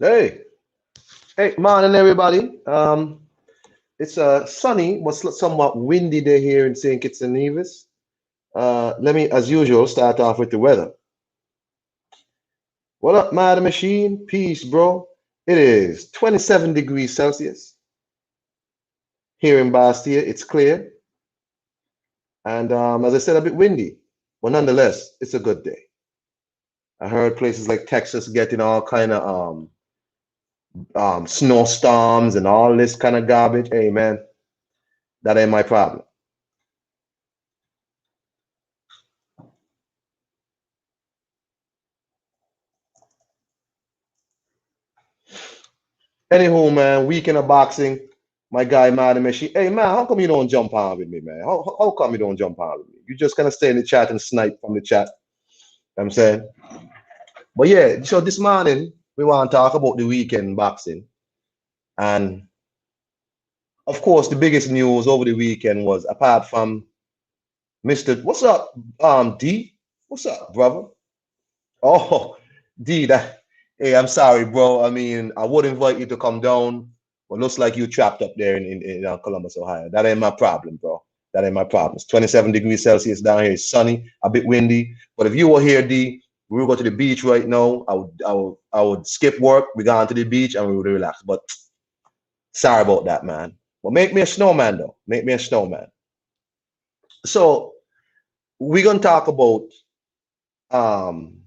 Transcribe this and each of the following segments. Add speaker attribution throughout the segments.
Speaker 1: Hey, hey, morning, everybody. It's a sunny but somewhat windy day here in St. Kitts and Nevis. Let me, as usual, start off with the weather. What up, Madam Machine? Peace, bro. It is 27 degrees Celsius here in Bastia. It's clear, and as I said, a bit windy, but nonetheless, it's a good day. I heard places like Texas getting all kind of snowstorms and all this kind of garbage. Hey, man, that ain't my problem. Anywho, man, weekend of boxing. My guy, Madam Machine. Hey, man, how come you don't jump on with me, man? How come you don't jump on with me? You just kind of stay in the chat and snipe from the chat. You know what I'm saying? But yeah, so this morning, we want to talk about the weekend boxing. And of course, the biggest news over the weekend was apart from Mr. What's up, D? What's up, brother? Oh, D, hey, I'm sorry, bro. I mean, I would invite you to come down, but looks like you trapped up there in Columbus, Ohio. That ain't my problem, bro. That ain't my problem. It's 27 degrees Celsius down here. It's sunny, a bit windy. But if you were here, D, we would go to the beach right now. I would skip work. We go to the beach and we would relax. But sorry about that, man. But make me a snowman, though. Make me a snowman. So we're gonna talk about um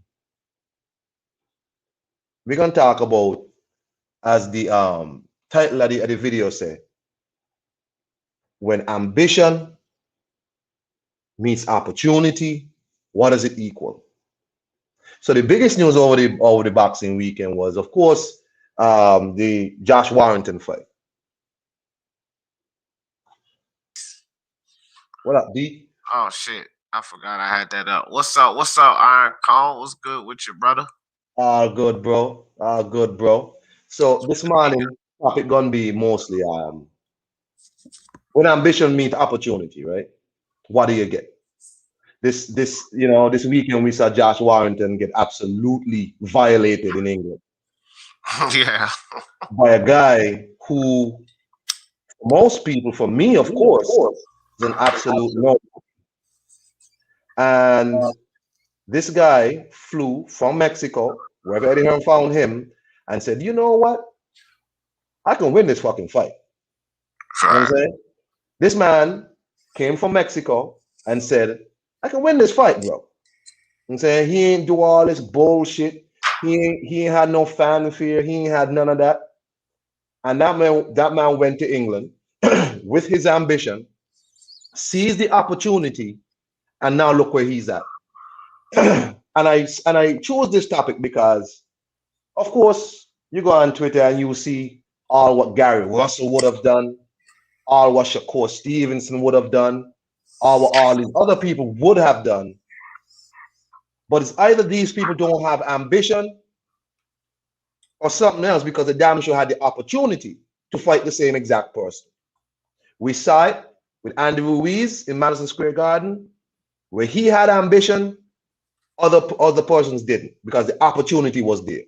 Speaker 1: we're gonna talk about as the title of the video say, when ambition meets opportunity, what does it equal? So the biggest news over the boxing weekend was, of course, the Josh Warrington fight. What up, D?
Speaker 2: Oh shit. I forgot I had that up. What's up? What's up, Iron Cone? What's good with your brother?
Speaker 1: All good, bro. All good, bro. So this morning topic gonna be mostly when ambition meets opportunity, right? What do you get? This weekend we saw Josh Warrington get absolutely violated in England
Speaker 2: Yeah.
Speaker 1: by a guy who, most people, for me, of course, is an absolute no. And this guy flew from Mexico, wherever Eddie Hearn found him, and said, you know what? I can win this fucking fight. You know what I'm saying? This man came from Mexico and said, I can win this fight, bro. I'm saying he ain't do all this bullshit. He ain't had no fanfare. He ain't had none of that. And that man went to England with his ambition, seized the opportunity, and now look where he's at. and I chose this topic because, of course, you go on Twitter and you see all what Gary Russell would have done, all what Shakur Stevenson would have done, all what all these other people would have done. But it's either these people don't have ambition or something else, because the damn sure had the opportunity to fight the same exact person. We saw it with Andy Ruiz in Madison Square Garden, where he had ambition, other persons didn't, because the opportunity was there.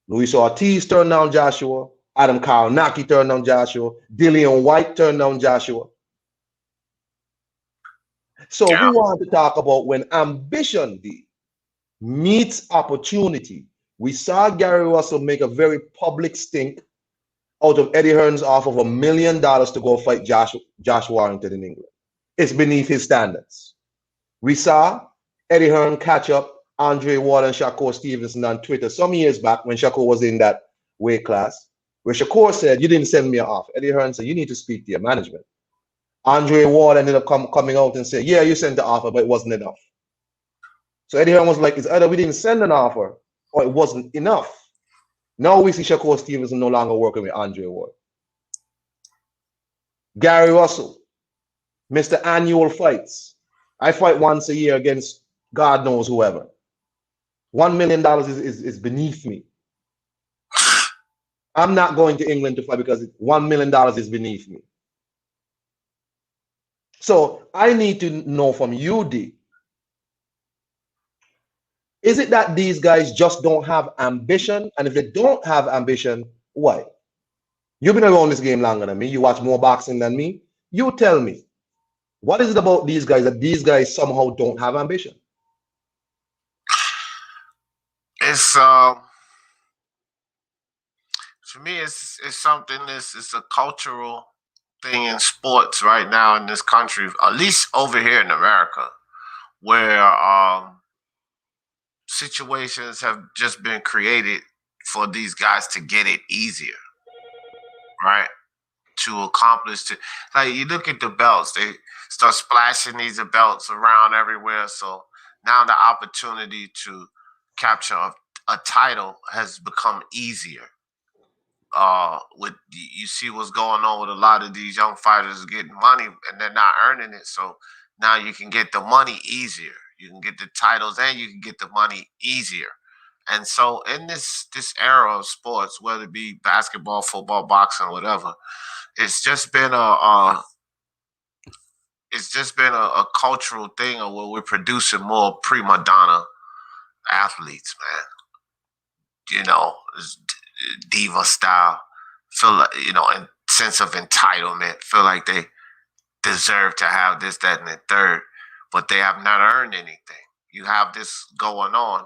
Speaker 1: Luis Ortiz turned down Joshua. Adam Karanaki turned down Joshua. Dillian White turned down Joshua. So we want to talk about when ambition meets opportunity. We saw Gary Russell make a very public stink out of Eddie Hearn's offer of $1 million to go fight Josh Warrington in England. It's beneath his standards. We saw Eddie Hearn catch up Andre Ward and Shakur Stevenson on Twitter some years back when Shakur was in that weight class, where Shakur said, you didn't send me an offer. Eddie Hearn said, you need to speak to your management. Andre Ward ended up coming out and said, yeah, you sent the offer, but it wasn't enough. So Eddie Hearn was like, it's either we didn't send an offer or it wasn't enough. Now we see Shakur Stevenson no longer working with Andre Ward. Gary Russell, Mr. Annual Fights. I fight once a year against God knows whoever. $1 million is beneath me. I'm not going to England to fight because $1 million is beneath me. So I need to know from you, D, Is it that these guys just don't have ambition? And if they don't have ambition, why? You've been around this game longer than me. You watch more boxing than me. You tell me, what is it about these guys that these guys somehow don't have ambition?
Speaker 2: It's for me, it's something. It's a cultural thing in sports right now in this country, at least over here in America, where situations have just been created for these guys to get it easier, right? To accomplish to like you look at the belts, they start splashing these belts around everywhere. So now the opportunity to capture a title has become easier. With you see what's going on with a lot of these young fighters getting money and they're not earning it. So now you can get the money easier. You can get the titles and you can get the money easier. And so in this era of sports, whether it be basketball, football, boxing, whatever, it's just been a cultural thing of where we're producing more prima donna athletes, man. You know, diva style. Feel like and sense of entitlement. Feel like they deserve to have this, that, and the third, but they have not earned anything. You have this going on.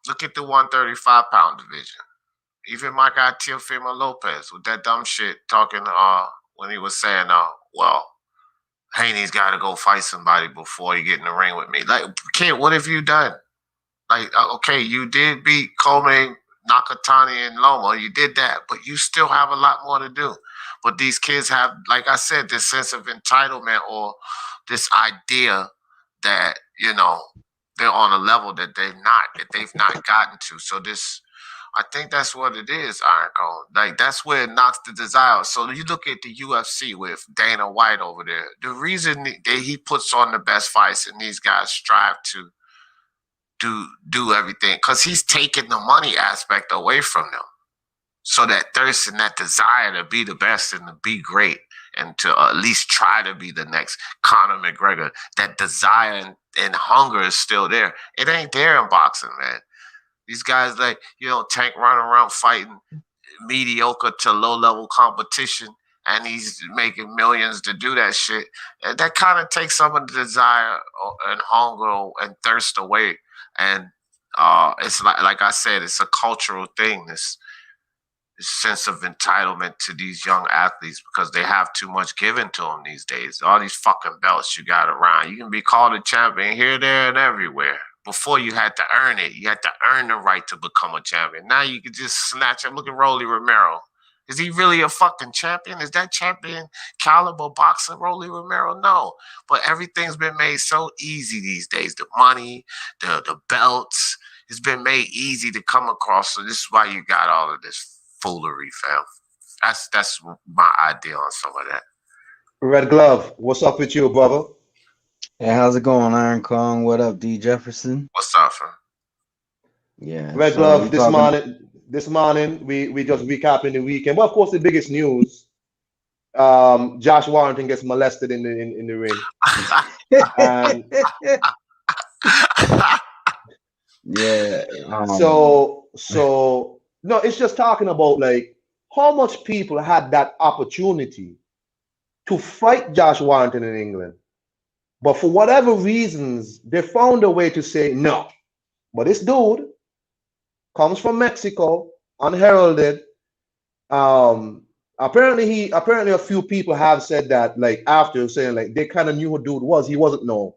Speaker 2: Look at the 135-pound division. Even my guy Teofimo Lopez with that dumb shit talking when he was saying well, Haney's got to go fight somebody before you get in the ring with me. Like, kid, what have you done? Like, okay, you did beat Kome, Nakatani, and Loma. You did that, but you still have a lot more to do. But these kids have, like I said, this sense of entitlement or this idea that, they're on a level that they've not gotten to. So I think that's what it is, Iron Cone. Like that's where it knocks the desire out. So you look at the UFC with Dana White over there. The reason that he puts on the best fights and these guys strive to do everything because he's taking the money aspect away from them. So that thirst and that desire to be the best and to be great and to at least try to be the next Conor McGregor, that desire and hunger is still there. It ain't there in boxing, man. These guys like, Tank running around fighting mediocre to low level competition and he's making millions to do that shit. And that kind of takes some of the desire and hunger and thirst away. And it's like I said, it's a cultural thing. This sense of entitlement to these young athletes because they have too much given to them these days. All these fucking belts you got around. You can be called a champion here, there, and everywhere. Before you had to earn it. You had to earn the right to become a champion. Now you can just snatch it. Look at Rolly Romero. Is he really a fucking champion? Is that champion caliber boxer Rolly Romero? No. But everything's been made so easy these days. The money, the belts, it's been made easy to come across. So this is why you got all of this foolery, fam. That's my idea on some of that.
Speaker 1: Red Glove, what's up with you, brother?
Speaker 3: Hey, how's it going, Iron Kong? What up, D Jefferson?
Speaker 2: What's up, fam?
Speaker 3: Yeah,
Speaker 1: Red
Speaker 3: so
Speaker 1: Glove,
Speaker 3: we talking.
Speaker 1: this morning, we just recapping the weekend. Well, of course, the biggest news, Josh Warrington gets molested in the ring. And
Speaker 3: Yeah.
Speaker 1: so no, it's just talking about like how much people had that opportunity to fight Josh Warrington in England, but for whatever reasons, they found a way to say no. But this dude comes from Mexico, unheralded. Apparently a few people have said that like after saying like they kind of knew who dude was. He wasn't no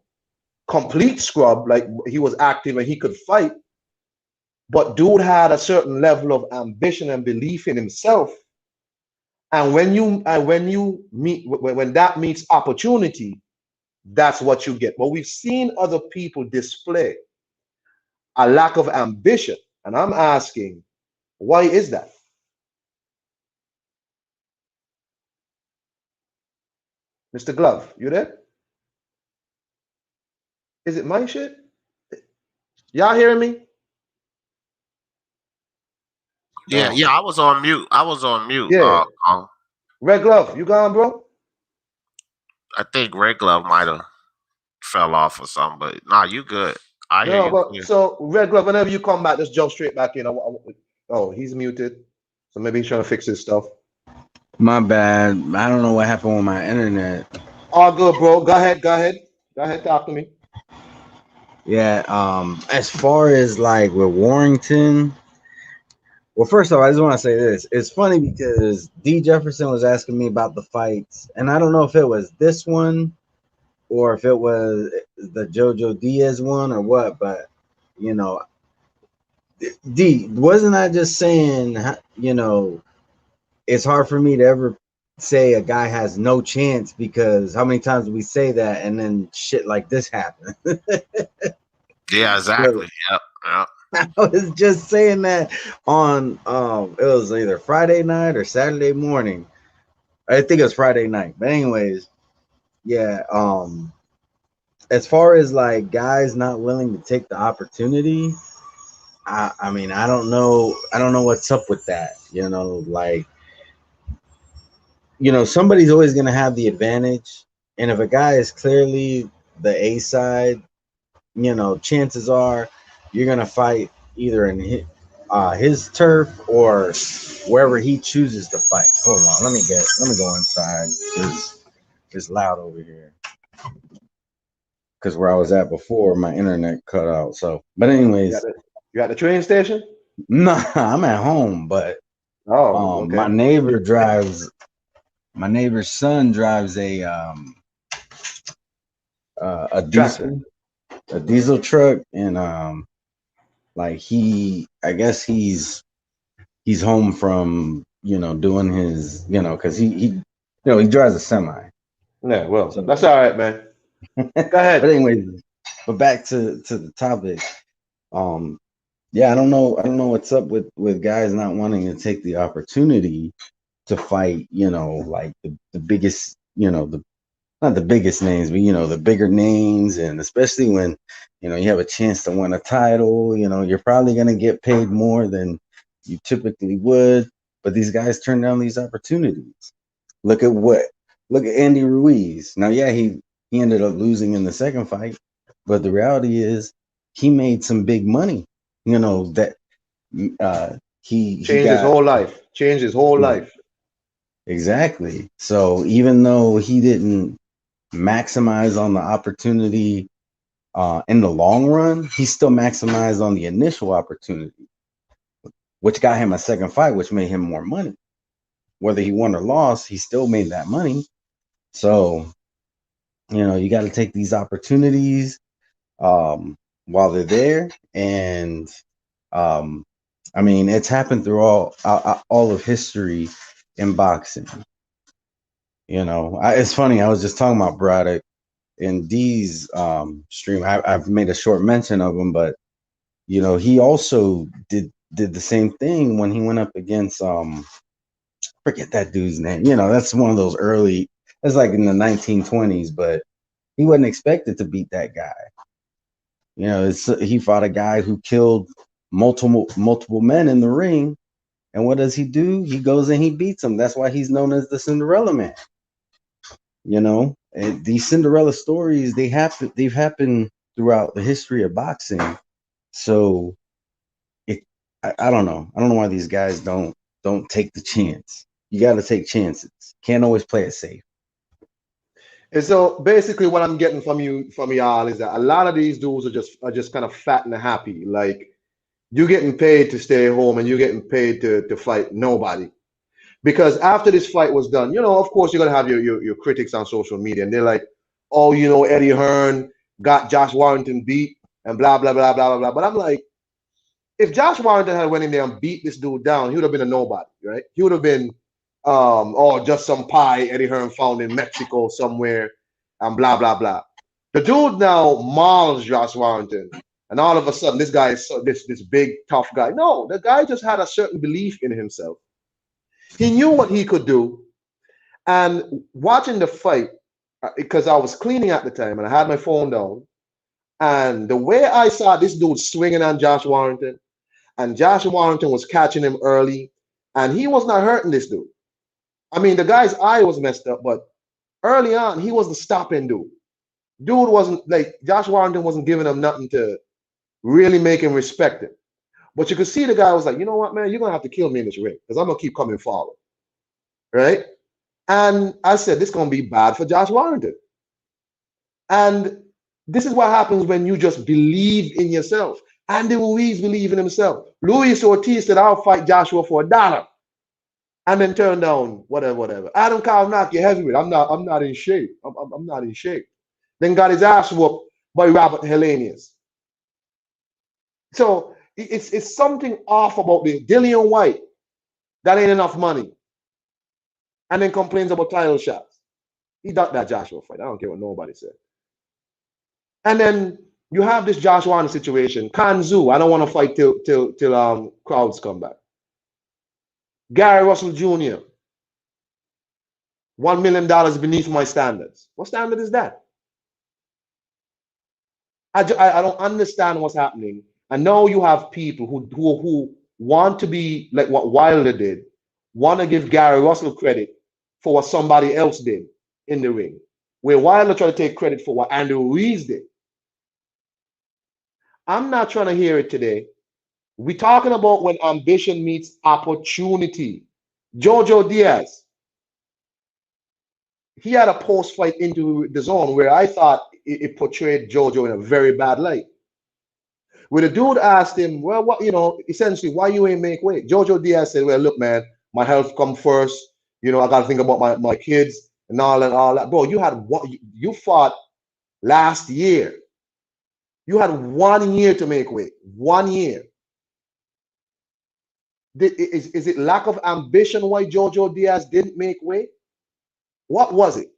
Speaker 1: complete scrub, like he was active and he could fight. But dude had a certain level of ambition and belief in himself. And when that meets opportunity, that's what you get. But we've seen other people display a lack of ambition. And I'm asking, why is that? Mr. Glove, you there? Is it my shit? Y'all hearing me?
Speaker 2: Yeah,
Speaker 1: No.
Speaker 2: yeah, I was on mute.
Speaker 1: Yeah. Red Glove, you gone, bro?
Speaker 2: I think Red Glove might have fell off or something, but nah, you good. I hear
Speaker 1: No,
Speaker 2: you.
Speaker 1: but
Speaker 2: Yeah.
Speaker 1: so Red Glove, whenever you come back, just jump straight back in. Oh, he's muted. So maybe he's trying to fix his stuff.
Speaker 3: My bad. I don't know what happened with my internet.
Speaker 1: All good, bro. Go ahead. Go ahead. Go ahead. Talk to me.
Speaker 3: Yeah. As far as like with Warrington, well, first of all, I just want to say this. It's funny because D Jefferson was asking me about the fights, and I don't know if it was this one or if it was the Jojo Diaz one or what, but you know, D, wasn't I just saying, it's hard for me to ever say a guy has no chance because how many times do we say that and then shit like this happen?
Speaker 2: Yeah,
Speaker 3: So
Speaker 2: exactly. Yep. Yep.
Speaker 3: I was just saying that on it was either Friday night or Saturday morning. I think it was Friday night. But anyways, yeah, as far as like guys not willing to take the opportunity, I mean, I don't know what's up with that. Like, somebody's always going to have the advantage. And if a guy is clearly the A side, chances are you're going to fight either in his turf or wherever he chooses to fight. Hold on, let me go inside because it's loud over here. Because where I was at before, my internet cut out. So, but
Speaker 1: You at
Speaker 3: anyways,
Speaker 1: the train station?
Speaker 3: no, I'm at home, but
Speaker 1: Oh,
Speaker 3: my
Speaker 1: okay.
Speaker 3: neighbor drives. My neighbor's son drives a
Speaker 1: Tractor.
Speaker 3: diesel truck, and like I guess he's home from doing his because he drives a semi.
Speaker 1: Yeah, well,
Speaker 3: So,
Speaker 1: that's all right, man. Go
Speaker 3: but
Speaker 1: ahead.
Speaker 3: anyways, but back to the topic. Um, yeah, I don't know what's up with guys not wanting to take the opportunity to fight. Like the biggest, the not the biggest names, but the bigger names, and especially when you have a chance to win a title, you're probably gonna get paid more than you typically would. But these guys turn down these opportunities. Look at what look at Andy Ruiz. Now, yeah, he ended up losing in the second fight, but the reality is he made some big money. That he
Speaker 1: Changed his
Speaker 3: got
Speaker 1: whole life. Changed his whole life.
Speaker 3: exactly. So even though he didn't maximize on the opportunity in the long run, he still maximized on the initial opportunity, which got him a second fight, which made him more money. Whether he won or lost, he still made that money. So, you got to take these opportunities while they're there. And I mean, it's happened through all of history in boxing. It's funny. I was just talking about Braddock in D's stream. I've made a short mention of him, but he also did the same thing when he went up against forget that dude's name. That's one of those early. That's like in the 1920s, but he wasn't expected to beat that guy. He fought a guy who killed multiple men in the ring, and what does he do? He goes and he beats him. That's why he's known as the Cinderella Man. And these Cinderella stories they've happened throughout the history of boxing. So I don't know. I don't know why these guys don't take the chance. You got to take chances. Can't always play it safe.
Speaker 1: And so basically what I'm getting from y'all is that a lot of these dudes are just kind of fat and happy. Like you getting paid to stay home and you getting paid to fight nobody. Because after this fight was done, of course, you're gonna have your critics on social media, and they're like, "Oh, Eddie Hearn got Josh Warrington beat, and blah blah blah blah blah blah." But I'm like, if Josh Warrington had went in there and beat this dude down, he would have been a nobody, right? He would have been, just some pie Eddie Hearn found in Mexico somewhere, and blah blah blah. The dude now mauls Josh Warrington, and all of a sudden, this guy is this big tough guy. No, the guy just had a certain belief in himself. He knew what he could do. And watching the fight, because I was cleaning at the time and I had my phone down, and the way I saw this dude swinging on Josh Warrington, and Josh Warrington was catching him early, and he was not hurting this dude. I mean, the guy's eye was messed up, but early on, he was the stopping dude. Dude wasn't like Josh Warrington wasn't giving him nothing really make him respect it. But you could see the guy was like, you know what, man, you're gonna have to kill me in this ring because I'm gonna keep coming forward, right? And I said, this is gonna be bad for Josh Warrington. And this is what happens when you just believe in yourself. Andy Ruiz believed in himself. Luis Ortiz said, I'll fight Joshua for $1. And then turn down whatever. Adam Kalnaki heavyweight. I'm not in shape. I'm not in shape. Then got his ass whooped by Robert Helenius. So it's something off about this. Dillian White, that ain't enough money. And then complains about title shots. He ducked that Joshua fight. I don't care what nobody said. And then you have this Josh Warren situation. Kanzu, I don't want to fight till crowds come back. Gary Russell Jr., $1 million beneath my standards. What standard is that? I don't understand what's happening. I know you have people who want to be like what Wilder did, want to give Gary Russell credit for what somebody else did in the ring, where Wilder tried to take credit for what Andrew Ruiz did. I'm not trying to hear it today. We're talking about when ambition meets opportunity. Jojo Diaz, he had a post-fight into the zone where I thought it portrayed Jojo in a very bad light. When the dude asked him, well, what, essentially, why you ain't make weight? Jojo Diaz said, well, look, man, my health come first. I got to think about my kids and all that. Bro, you fought last year. You had 1 year to make weight. 1 year. Is it lack of ambition why Jojo Diaz didn't make weight? What was it?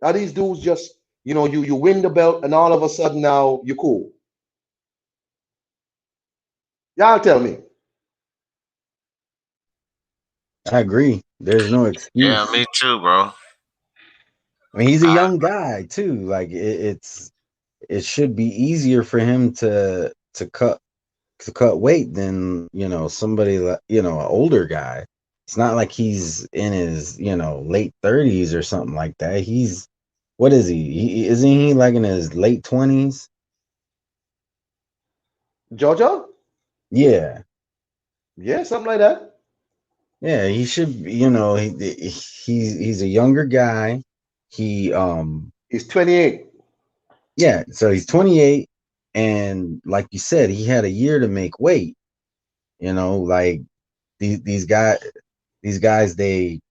Speaker 1: Are these dudes just, you win the belt and all of a sudden now you're cool? Y'all tell me.
Speaker 3: I agree. There's no excuse.
Speaker 2: Yeah, me too, bro.
Speaker 3: I mean, he's a young guy too. Like it should be easier for him to cut weight than somebody like an older guy. It's not like he's in his late 30s or something like that. He's what is he? Isn't he like in his late 20s?
Speaker 1: Jojo?
Speaker 3: Yeah,
Speaker 1: something like that.
Speaker 3: Yeah, he should. He's a younger guy.
Speaker 1: He's 28.
Speaker 3: Yeah, so he's 28, and like you said, he had a year to make weight. Like these guys, they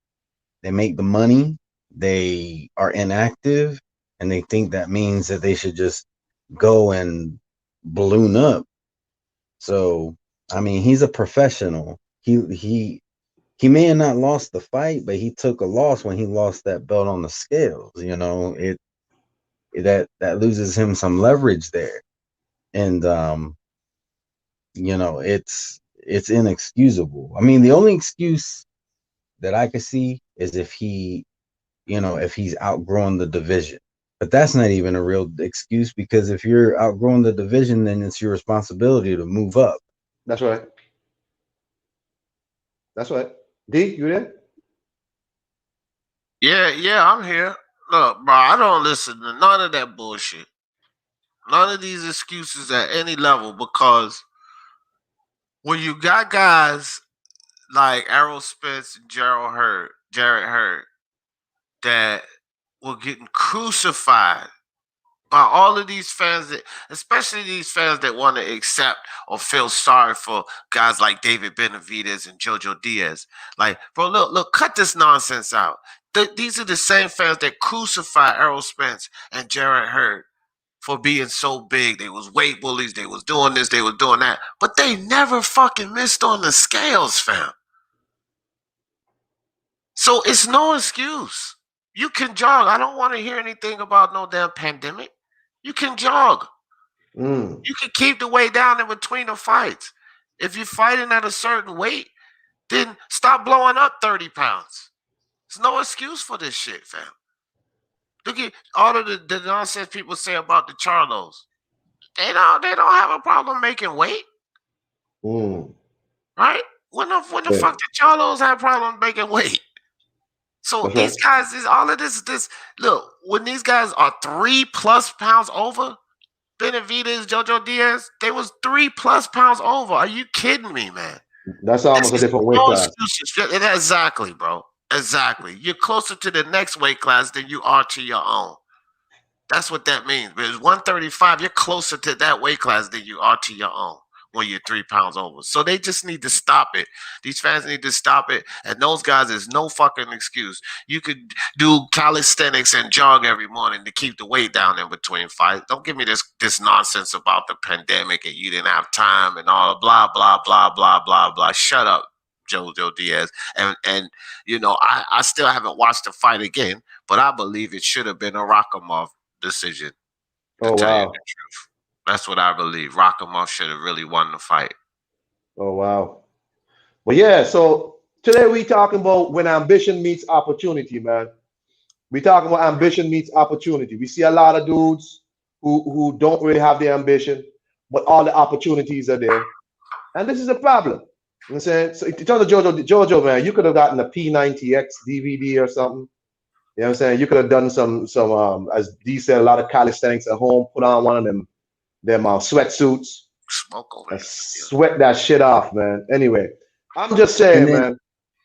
Speaker 3: make the money, they are inactive, and they think that means that they should just go and balloon up. So, I mean, he's a professional. He may have not lost the fight, but he took a loss when he lost that belt on the scales. That loses him some leverage there, and it's inexcusable. I mean, the only excuse that I could see is if he's outgrowing the division. But that's not even a real excuse, because if you're outgrowing the division, then it's your responsibility to move up.
Speaker 1: That's right. That's right. D, you there?
Speaker 2: Yeah, I'm here. Look, bro, I don't listen to none of that bullshit. None of these excuses at any level, because when you got guys like Errol Spence and Jarrett Hurd, that were getting crucified by all of these fans, especially these fans that want to accept or feel sorry for guys like David Benavidez and Jojo Diaz. Like, bro, look, cut this nonsense out. These are the same fans that crucify Errol Spence and Jarrett Hurd for being so big. They was weight bullies. They was doing this. They was doing that. But they never fucking missed on the scales, fam. So it's no excuse. You can jog. I don't want to hear anything about no damn pandemic. You can jog. You can keep the weight down in between the fights. If you're fighting at a certain weight, then stop blowing up 30 pounds. There's no excuse for this shit, fam. Look at all of the nonsense people say about the Charlos. They don't have a problem making weight. Right? When the fuck did Charlos have a problem making weight? So
Speaker 1: That's
Speaker 2: these guys is all of this look, when these guys are 3+ pounds over, Benavidez, Jojo Diaz, they was 3+ pounds over. Are you kidding me, man?
Speaker 1: That's
Speaker 2: This
Speaker 1: almost a
Speaker 2: is
Speaker 1: different weight
Speaker 2: no
Speaker 1: class.
Speaker 2: excuses. Exactly, bro. Exactly. You're closer to the next weight class than you are to your own. That's what that means. Because 135, you're closer to that weight class than you are to your own when you're 3 pounds over. So they just need to stop it. These fans need to stop it. And those guys, there's no fucking excuse. You could do calisthenics and jog every morning to keep the weight down in between fights. Don't give me this nonsense about the pandemic and you didn't have time and all blah blah blah blah blah blah. Shut up, Jojo Diaz. And you know, I still haven't watched the fight again, but I believe it should have been a Rakhimov decision, to
Speaker 1: Oh
Speaker 2: tell you the
Speaker 1: wow.
Speaker 2: truth. That's what I believe. Rakhimov should have really won the fight.
Speaker 1: Oh wow. But yeah, so today we talking about when ambition meets opportunity, man. We talking about ambition meets opportunity. We see a lot of dudes who don't really have the ambition, but all the opportunities are there. And this is a problem. You know what I'm saying? So in terms of Jojo, man, you could have gotten a P90X DVD or something. You know what I'm saying? You could have done some as D said, a lot of calisthenics at home, put on one of them sweatsuits
Speaker 2: Smoke over
Speaker 1: and
Speaker 2: there.
Speaker 1: sweat that shit off, man. Anyway, I'm just
Speaker 3: And
Speaker 1: saying,
Speaker 3: then
Speaker 1: man.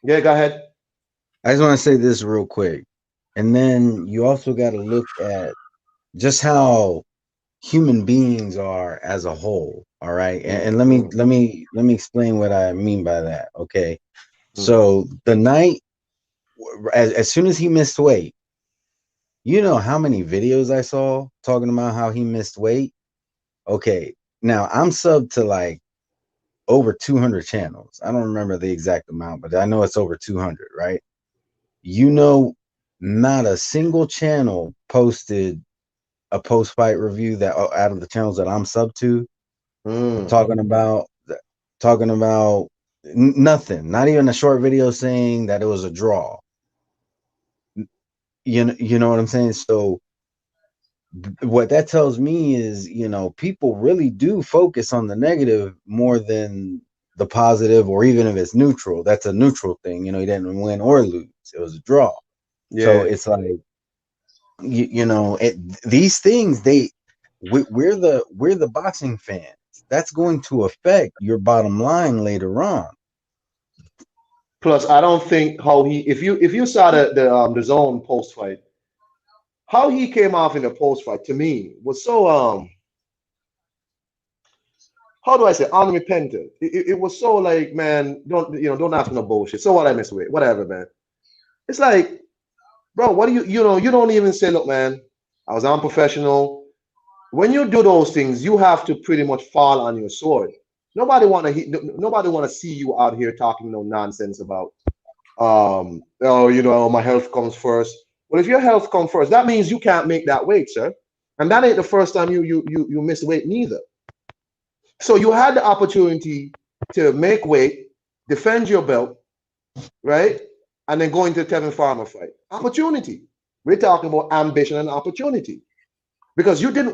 Speaker 1: Yeah, go ahead.
Speaker 3: I just want to say this real quick. And then you also got to look at just how human beings are as a whole. All right. And
Speaker 1: Mm,
Speaker 3: let me explain what I mean by that. Okay.
Speaker 1: mm,
Speaker 3: So the night as soon as he missed weight, you know how many videos I saw talking about how he missed weight? Okay. Now I'm sub to like over 200 channels. I don't remember the exact amount, but I know it's over 200, right? You know, not a single channel posted a post fight review that out of the channels that I'm sub to
Speaker 1: mm.
Speaker 3: talking about nothing, not even a short video saying that it was a draw. You know what I'm saying? So what that tells me is, you know, people really do focus on the negative more than the positive, or even if it's neutral, that's a neutral thing. You know, he didn't win or lose; it was a draw. So
Speaker 1: Yeah.
Speaker 3: it's like, you know, these things we're the boxing fans. That's going to affect your bottom line later on.
Speaker 1: Plus, I don't think how he if you saw the zone post fight, how he came off in the post fight to me was so how do I say unrepentant. It was so like, man, don't ask me no bullshit. So what I miss with whatever, man. It's like, bro, what do you don't even say, look, man, I was unprofessional. When you do those things, you have to pretty much fall on your sword. Nobody want to see you out here talking no nonsense about oh, my health comes first. Well, if your health comes first, that means you can't make that weight, sir. And that ain't the first time you miss weight neither. So you had the opportunity to make weight, defend your belt, right? And then go into the Tevin Farmer fight. Opportunity. We're talking about ambition and opportunity. Because you didn't,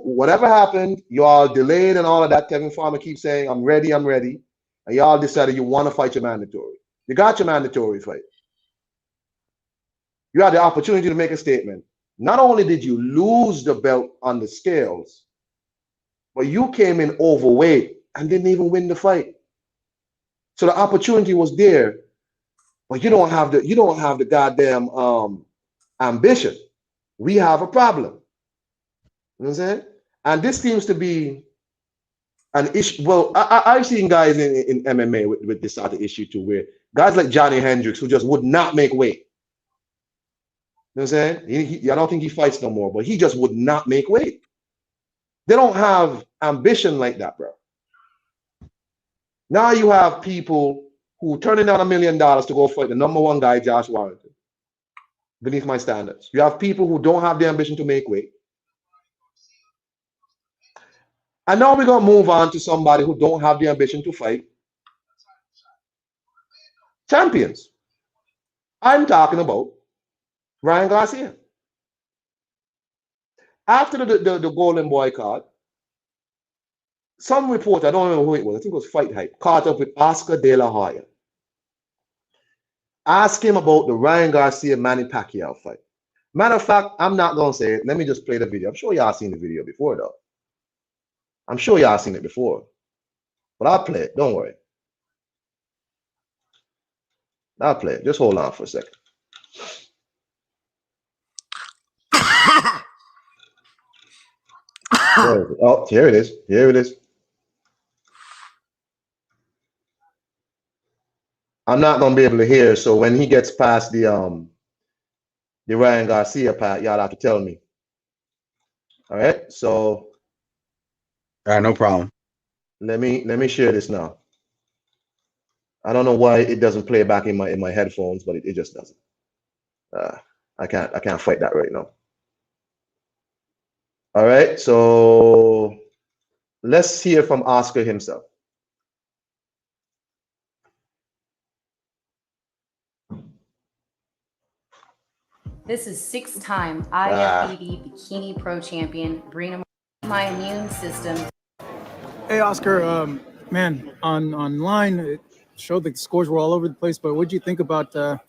Speaker 1: whatever happened, you all delayed and all of that. Tevin Farmer keeps saying, I'm ready, I'm ready. And y'all decided you want to fight your mandatory. You got your mandatory fight. You had the opportunity to make a statement. Not only did you lose the belt on the scales, but you came in overweight and didn't even win the fight. So the opportunity was there, but you don't have the goddamn ambition. We have a problem. You know what I'm saying? And this seems to be an issue. Well, I've seen guys in MMA with this sort of issue too, where guys like Johnny Hendricks who just would not make weight. You know what I'm saying? I don't think he fights no more, but he just would not make weight. They don't have ambition like that, bro. Now you have people who turning down $1 million to go fight the number one guy, Josh Warrington, beneath my standards. You have people who don't have the ambition to make weight. And now we're gonna move on to somebody who don't have the ambition to fight champions. I'm talking about Ryan Garcia. After the Golden Boy card, some reporter, I don't remember who it was, I think it was Fight Hype, caught up with Oscar De La Hoya. Ask him about the Ryan Garcia Manny Pacquiao fight. Matter of fact, I'm not gonna say it. Let me just play the video. I'm sure y'all seen the video before though. I'm sure y'all seen it before, but I'll play it. Don't worry. I'll play it. Just hold on for a second. Oh, here it is. Here it is. I'm not gonna be able to hear. So when he gets past the Ryan Garcia part, y'all have to tell me. All right. So
Speaker 3: All right, no problem.
Speaker 1: let me share this now. I don't know why it doesn't play back in my headphones, but it just doesn't. I can't fight that right now. All right. So let's hear from Oscar himself.
Speaker 4: This is six-time IFBB Bikini Pro Champion, Brina. My immune system.
Speaker 5: Hey, Oscar, man, online it showed the scores were all over the place, but what did you think about the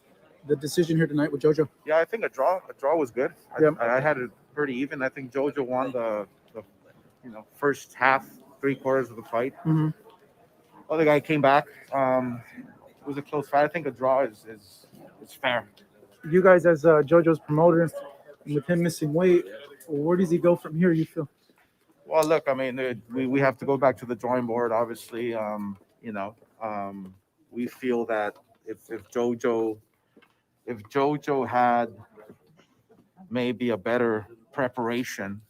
Speaker 5: decision here tonight with JoJo?
Speaker 6: Yeah, I think a draw was good. I had it pretty even. I think JoJo won the first half, 3/4 of the fight.
Speaker 5: Mm-hmm.
Speaker 6: Other guy came back. It was a close fight. I think a draw is fair.
Speaker 5: You guys, as JoJo's promoter, with him missing weight, where does he go from here? You feel?
Speaker 6: Well, look, I mean, we have to go back to the drawing board. Obviously, we feel that if JoJo had maybe a better preparation,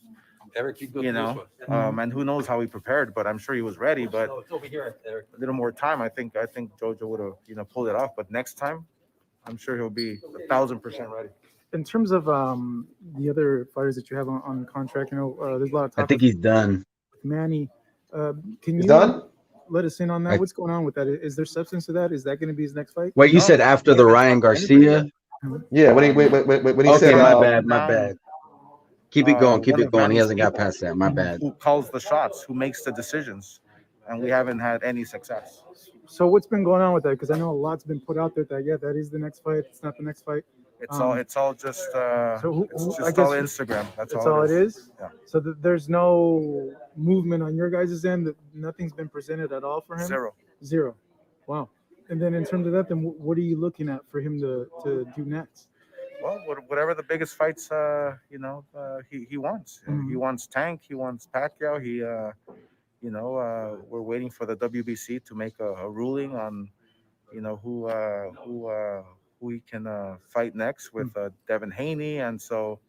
Speaker 6: and who knows how he prepared, but I'm sure he was ready. But a little more time, I think JoJo would have pulled it off. But next time, I'm sure he'll be 1,000% ready.
Speaker 5: In terms of the other fighters that you have on contract, there's a lot of talk.
Speaker 3: I think he's done.
Speaker 5: Manny, can you
Speaker 1: done?
Speaker 5: let us in on that? What's going on with that? Is there substance to that? Is that going to be his next fight?
Speaker 3: Wait, you said after the Ryan Garcia?
Speaker 1: Yeah, when he
Speaker 3: Okay,
Speaker 1: said
Speaker 3: my bad. Keep it going. He hasn't got past that. My bad.
Speaker 6: Who calls the shots? Who makes the decisions? And we haven't had any success.
Speaker 5: So what's been going on with that? Because I know a lot's been put out there that that is the next fight. It's not the next fight.
Speaker 6: It's all just all Instagram. That's
Speaker 5: all it is.
Speaker 6: Yeah.
Speaker 5: So there's no movement on your guys' end. That nothing's been presented at all for him. Zero. Wow. And then in terms of that, then what are you looking at for him to do next?
Speaker 6: Well, whatever the biggest fights, he wants.
Speaker 5: Mhm.
Speaker 6: He wants Tank. He wants Pacquiao. We're waiting for the WBC to make a ruling on, who he can fight next with Devin Haney, and so,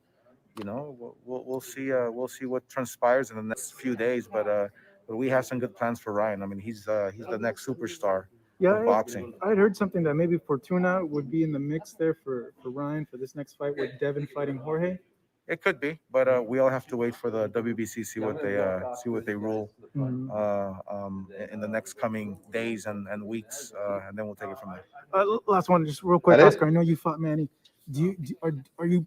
Speaker 6: we'll see. We'll see what transpires in the next few days, but we have some good plans for Ryan. I mean, he's the next superstar.
Speaker 5: Yeah,
Speaker 6: boxing.
Speaker 5: I'd heard something that maybe Fortuna would be in the mix there for Ryan for this next fight with Devin fighting Jorge.
Speaker 6: It could be, but we all have to wait for the WBC, see what they rule in the next coming days and weeks, and then we'll take it from there.
Speaker 5: Last one, just real quick, Oscar. I know you fought Manny. Are you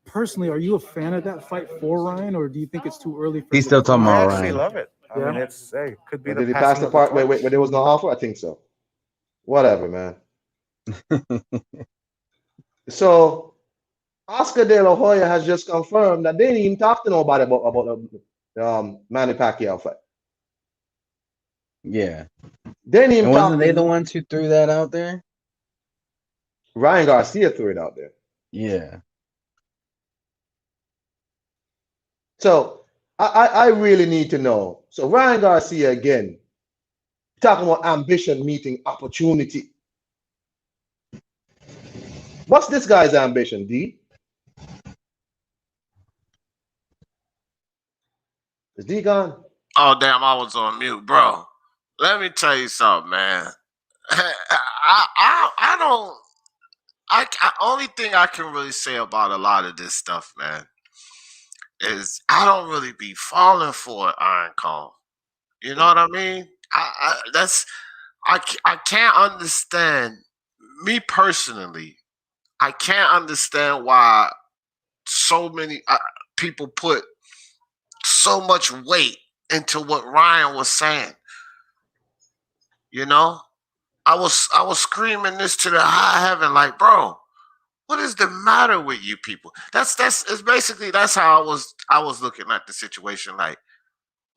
Speaker 5: personally, are you a fan of that fight for Ryan, or do you think it's too early?
Speaker 3: He's still talking about Ryan.
Speaker 6: I actually love it. I mean, it's could be.
Speaker 1: Did he pass the part where there was no offer? I think so. Whatever, man. So Oscar De La Hoya has just confirmed that they didn't even talk to nobody about the Manny Pacquiao fight.
Speaker 3: Yeah.
Speaker 1: They didn't even
Speaker 3: wasn't they the ones who threw that out there?
Speaker 1: Ryan Garcia threw it out there.
Speaker 3: Yeah.
Speaker 1: So I really need to know. So Ryan Garcia again, talking about ambition meeting opportunity. What's this guy's ambition, D? Is D gone?
Speaker 2: Oh, damn, I was on mute, bro. Let me tell you something, man. I don't. Only thing I can really say about a lot of this stuff, man, is I don't really be falling for it, Iron Cone. You know what I mean? I can't understand. Me personally, I can't understand why so many people put so much weight into what Ryan was saying. I was screaming this to the high heaven, like, bro, what is the matter with you people? That's how I was looking at the situation. Like,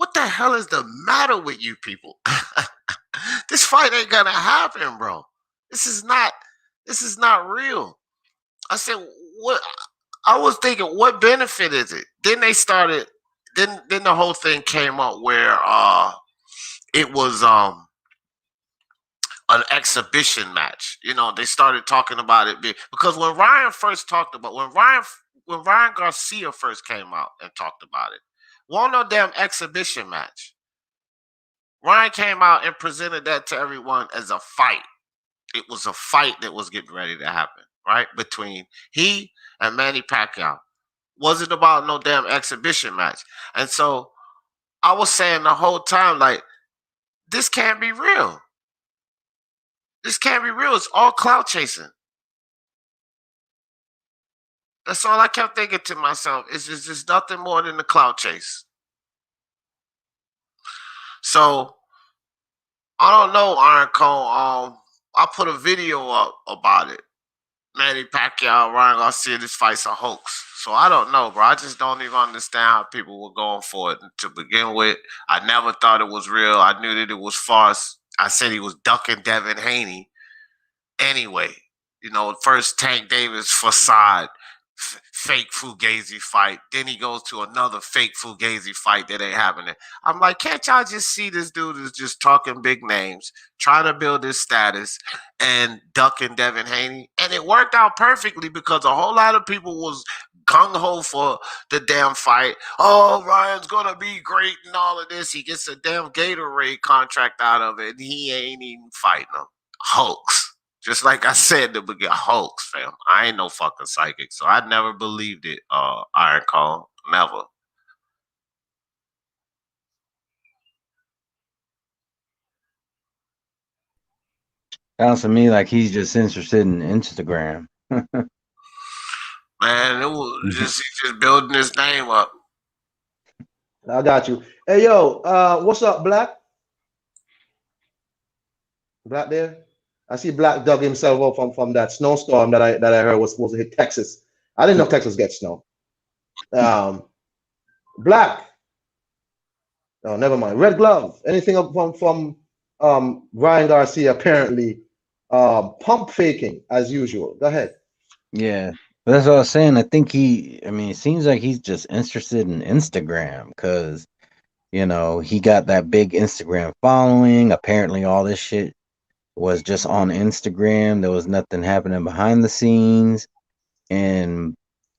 Speaker 2: What the hell is the matter with you people? This fight ain't gonna happen, bro. This is not real. I said, what? I was thinking, what benefit is it? Then they started. Then the whole thing came up where it was an exhibition match. You know, they started talking about it because when Ryan Garcia first came out and talked about it, wasn't no damn exhibition match. Ryan came out and presented that to everyone as a fight. It was a fight that was getting ready to happen, right? Between he and Manny Pacquiao. Wasn't about no damn exhibition match. And so I was saying the whole time, like, this can't be real. This can't be real. It's all clout chasing. That's all I kept thinking to myself. It's just nothing more than the clout chase. So I don't know, Iron Cone. I put a video up about it. Manny Pacquiao, Ryan Garcia, this fight's a hoax. So I don't know, bro. I just don't even understand how people were going for it to begin with. I never thought it was real. I knew that it was farce. I said he was ducking Devin Haney. Anyway, you know, first Tank Davis facade, fake Fugazi fight. Then he goes to another fake Fugazi fight that ain't happening. I'm like, can't y'all just see this dude is just talking big names, trying to build his status and ducking Devin Haney? And it worked out perfectly because a whole lot of people was gung-ho for the damn fight. Oh, Ryan's gonna be great and all of this. He gets a damn Gatorade contract out of it and he ain't even fighting him. Hoax. Just like I said, the beginning, hoax, fam. I ain't no fucking psychic, so I never believed it. Iron Cone, never.
Speaker 3: Sounds to me like he's just interested in Instagram.
Speaker 2: Man, it was just he's just building his name up.
Speaker 1: I got you. Hey, yo, what's up, Black? Black there? I see Black dug himself up from that snowstorm that I heard was supposed to hit Texas. I didn't know Texas gets snow. Black. Oh, never mind. Red Glove. Anything up from Ryan Garcia apparently pump faking as usual. Go ahead.
Speaker 3: Yeah, that's what I was saying. I think it seems like he's just interested in Instagram because, you know, he got that big Instagram following. Apparently, all this shit was just on Instagram. There was nothing happening behind the scenes. And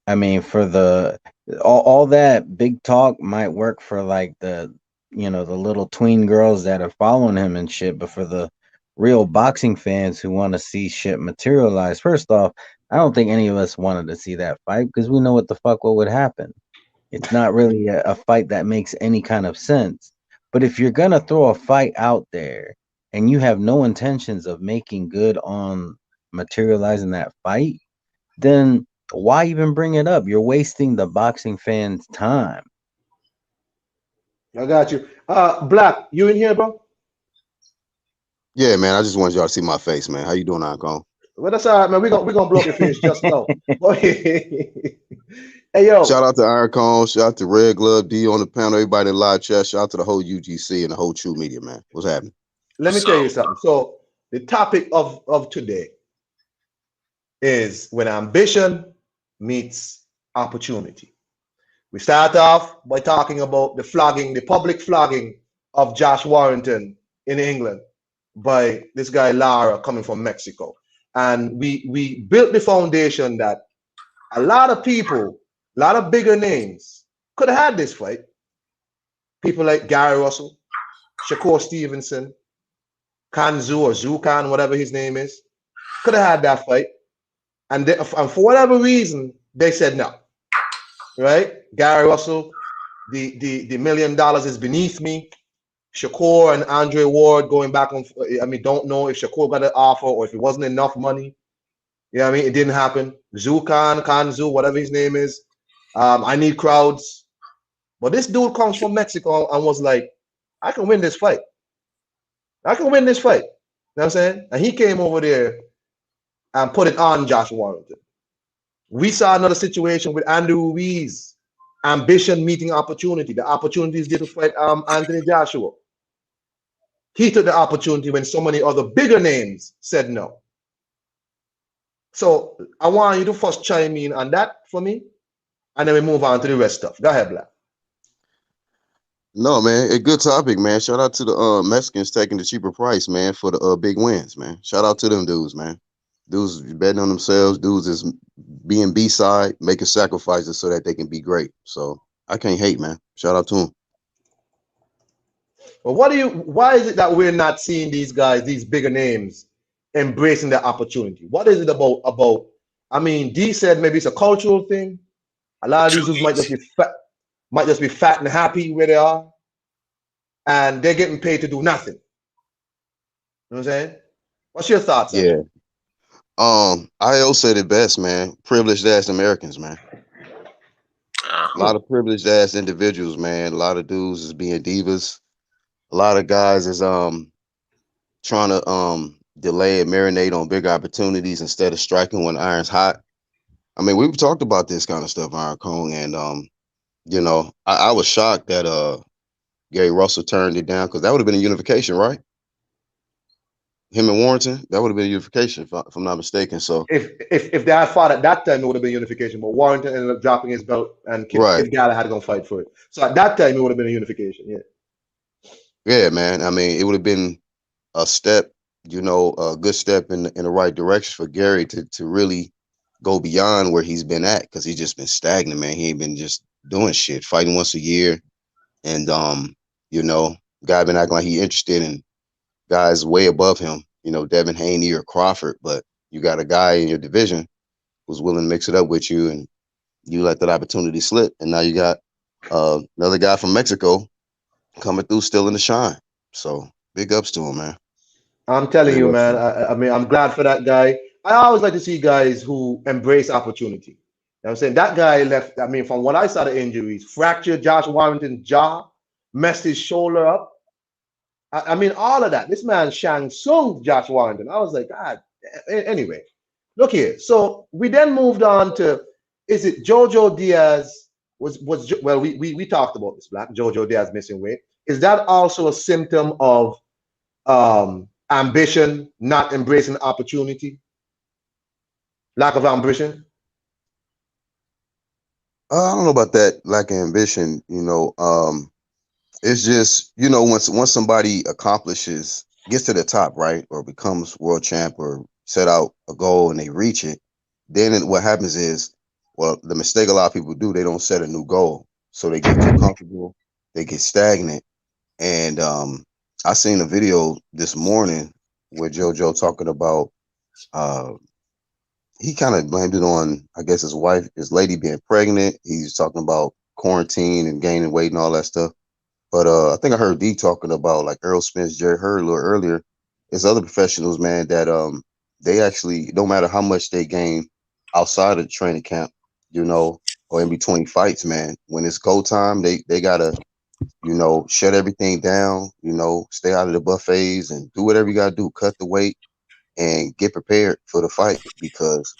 Speaker 3: I mean, for all that big talk might work for like the little tween girls that are following him and shit, but for the real boxing fans who want to see shit materialize, first off, I don't think any of us wanted to see that fight because we know what would happen. It's not really a fight that makes any kind of sense. But if you're gonna throw a fight out there and you have no intentions of making good on materializing that fight, then why even bring it up? You're wasting the boxing fans' time.
Speaker 1: I got you. Black, you in here, bro?
Speaker 7: Yeah, man. I just wanted y'all to see my face, man. How you doing, Icon?
Speaker 1: Well, that's all right, man. We're gonna blow up your face just now. Hey, yo.
Speaker 7: Shout out to Iron Cone. Shout out to Red Glove D on the panel. Everybody in the live chat. Shout out to the whole UGC and the whole True Media, man. What's happening?
Speaker 1: Let me tell you something. So the topic of today is when ambition meets opportunity. We start off by talking about the public flogging of Josh Warrington in England by this guy Lara coming from Mexico. And we built the foundation that a lot of people, a lot of bigger names could have had this fight. People like Gary Russell, Shakur Stevenson, Kanzu or Zukan, whatever his name is, could have had that fight. And for whatever reason, they said no. Right? Gary Russell, the $1 million is beneath me. Shakur and Andre Ward going back on, don't know if Shakur got an offer or if it wasn't enough money. You know what I mean? It didn't happen. Kanzu, whatever his name is. I need crowds. But this dude comes from Mexico and was like, I can win this fight. I can win this fight. You know what I'm saying? And he came over there and put it on Josh Warrington. We saw another situation with Andy Ruiz ambition meeting opportunity. The opportunity is there to fight Anthony Joshua. He took the opportunity when so many other bigger names said no. So I want you to first chime in on that for me, and then we move on to the rest stuff. Go ahead, Black.
Speaker 7: No, man, a good topic, man. Shout out to the Mexicans taking the cheaper price, man, for the big wins, man. Shout out to them dudes, man. Dudes betting on themselves. Dudes is being B-side, making sacrifices so that they can be great. So I can't hate, man. Shout out to them.
Speaker 1: But why is it that we're not seeing these guys, these bigger names, embracing the opportunity? What is it about? I mean, D said maybe it's a cultural thing. A lot of these dudes might just be fat and happy where they are, and they're getting paid to do nothing. You know what I'm saying? What's your thoughts on it?
Speaker 7: Yeah. IO said it best, man. Privileged ass Americans, man. A lot of privileged ass individuals, man. A lot of dudes is being divas. A lot of guys is trying to delay and marinate on big opportunities instead of striking when iron's hot. I mean, we've talked about this kind of stuff, Iron Cone, and you know, I was shocked that Gary Russell turned it down, because that would have been a unification, right? Him and Warrington, that would have been a unification, if I'm not mistaken. So
Speaker 1: if they had fought at that time, it would have been unification. But Warrington ended up dropping his belt, and Kid Galahad had to go fight for it. So at that time, it would have been a unification. Yeah.
Speaker 7: Yeah, man. I mean, it would have been a step, you know, a good step in the right direction for Gary to really go beyond where he's been at, because he's just been stagnant, man. He ain't been just doing shit, fighting once a year, and you know, guy been acting like he interested in guys way above him, you know, Devin Haney or Crawford, but you got a guy in your division who's willing to mix it up with you, and you let that opportunity slip, and now you got another guy from Mexico coming through, still in the shine. So big ups to him, man.
Speaker 1: I'm telling you, man. I mean, I'm glad for that guy. I always like to see guys who embrace opportunity. You know what I'm saying? That guy left, I mean, from what I saw the injuries, fractured Josh Warrington's jaw, messed his shoulder up. I mean, all of that. This man Shang Tsung Josh Warrington. I was like, God. Anyway, look here. So we then moved on to, is it Jojo Diaz well, we talked about this, Black. Jojo Diaz missing weight. Is that also a symptom of ambition, not embracing opportunity, lack of ambition?
Speaker 7: I don't know about that lack of ambition. You know, it's just, you know, once somebody gets to the top, right, or becomes world champ or set out a goal and they reach it, then what happens is, well, the mistake a lot of people do, they don't set a new goal, so they get too comfortable, they get stagnant, and I seen a video this morning with JoJo talking about he kind of blamed it on, I guess, his lady being pregnant. He's talking about quarantine and gaining weight and all that stuff. But I think I heard D talking about like Earl Spence, Jerry Hurd a little earlier. There's other professionals, man, that they actually, no matter how much they gain outside of the training camp, you know, or in between fights, man, when it's go time, they gotta, you know, shut everything down, you know, stay out of the buffets and do whatever you gotta do, cut the weight and get prepared for the fight, because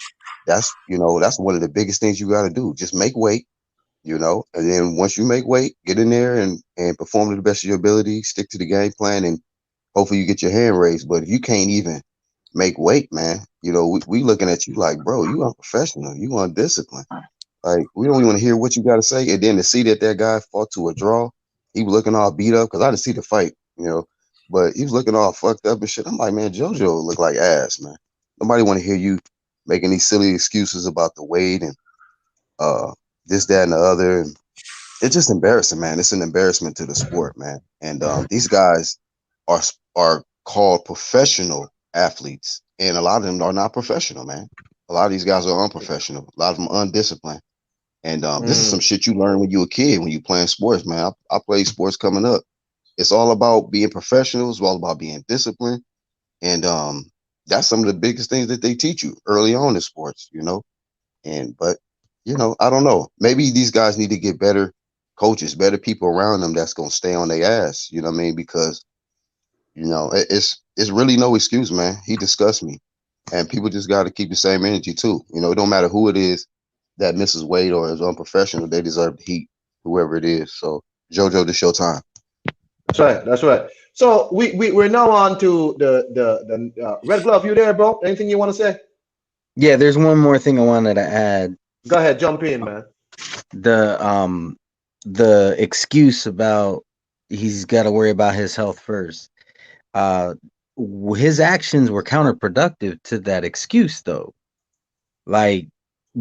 Speaker 7: that's, you know, that's one of the biggest things you gotta do. Just make weight, you know, and then once you make weight, get in there and perform to the best of your ability, stick to the game plan, and hopefully you get your hand raised. But if you can't even make weight, man, you know, we looking at you like, bro, you unprofessional, you undisciplined. Like, we don't even want to hear what you got to say. And then to see that guy fought to a draw, he was looking all beat up, because I didn't see the fight, you know, but he was looking all fucked up and shit. I'm like, man, JoJo look like ass, man. Nobody want to hear you making these silly excuses about the weight and this, that, and the other. And it's just embarrassing, man. It's an embarrassment to the sport, man. And these guys are called professional athletes, and a lot of them are not professional, man. A lot of these guys are unprofessional. A lot of them undisciplined. And this is some shit you learn when you a kid, when you playing sports, man. I played sports coming up. It's all about being professional. It's all about being disciplined. And that's some of the biggest things that they teach you early on in sports, you know. But you know, I don't know. Maybe these guys need to get better coaches, better people around them that's gonna stay on their ass. You know what I mean? Because you know, it's really no excuse, man. He disgusts me, and people just got to keep the same energy too. You know, it don't matter who it is that misses weight or is unprofessional. They deserve the heat. whoever it is. So JoJo, this your time.
Speaker 1: That's right. That's right. So we're now on to the Red Glove. You there, bro? Anything you want to say?
Speaker 3: Yeah, there's one more thing I wanted to add.
Speaker 1: Go ahead, jump in, man.
Speaker 3: The excuse about he's got to worry about his health first. His actions were counterproductive to that excuse, though. Like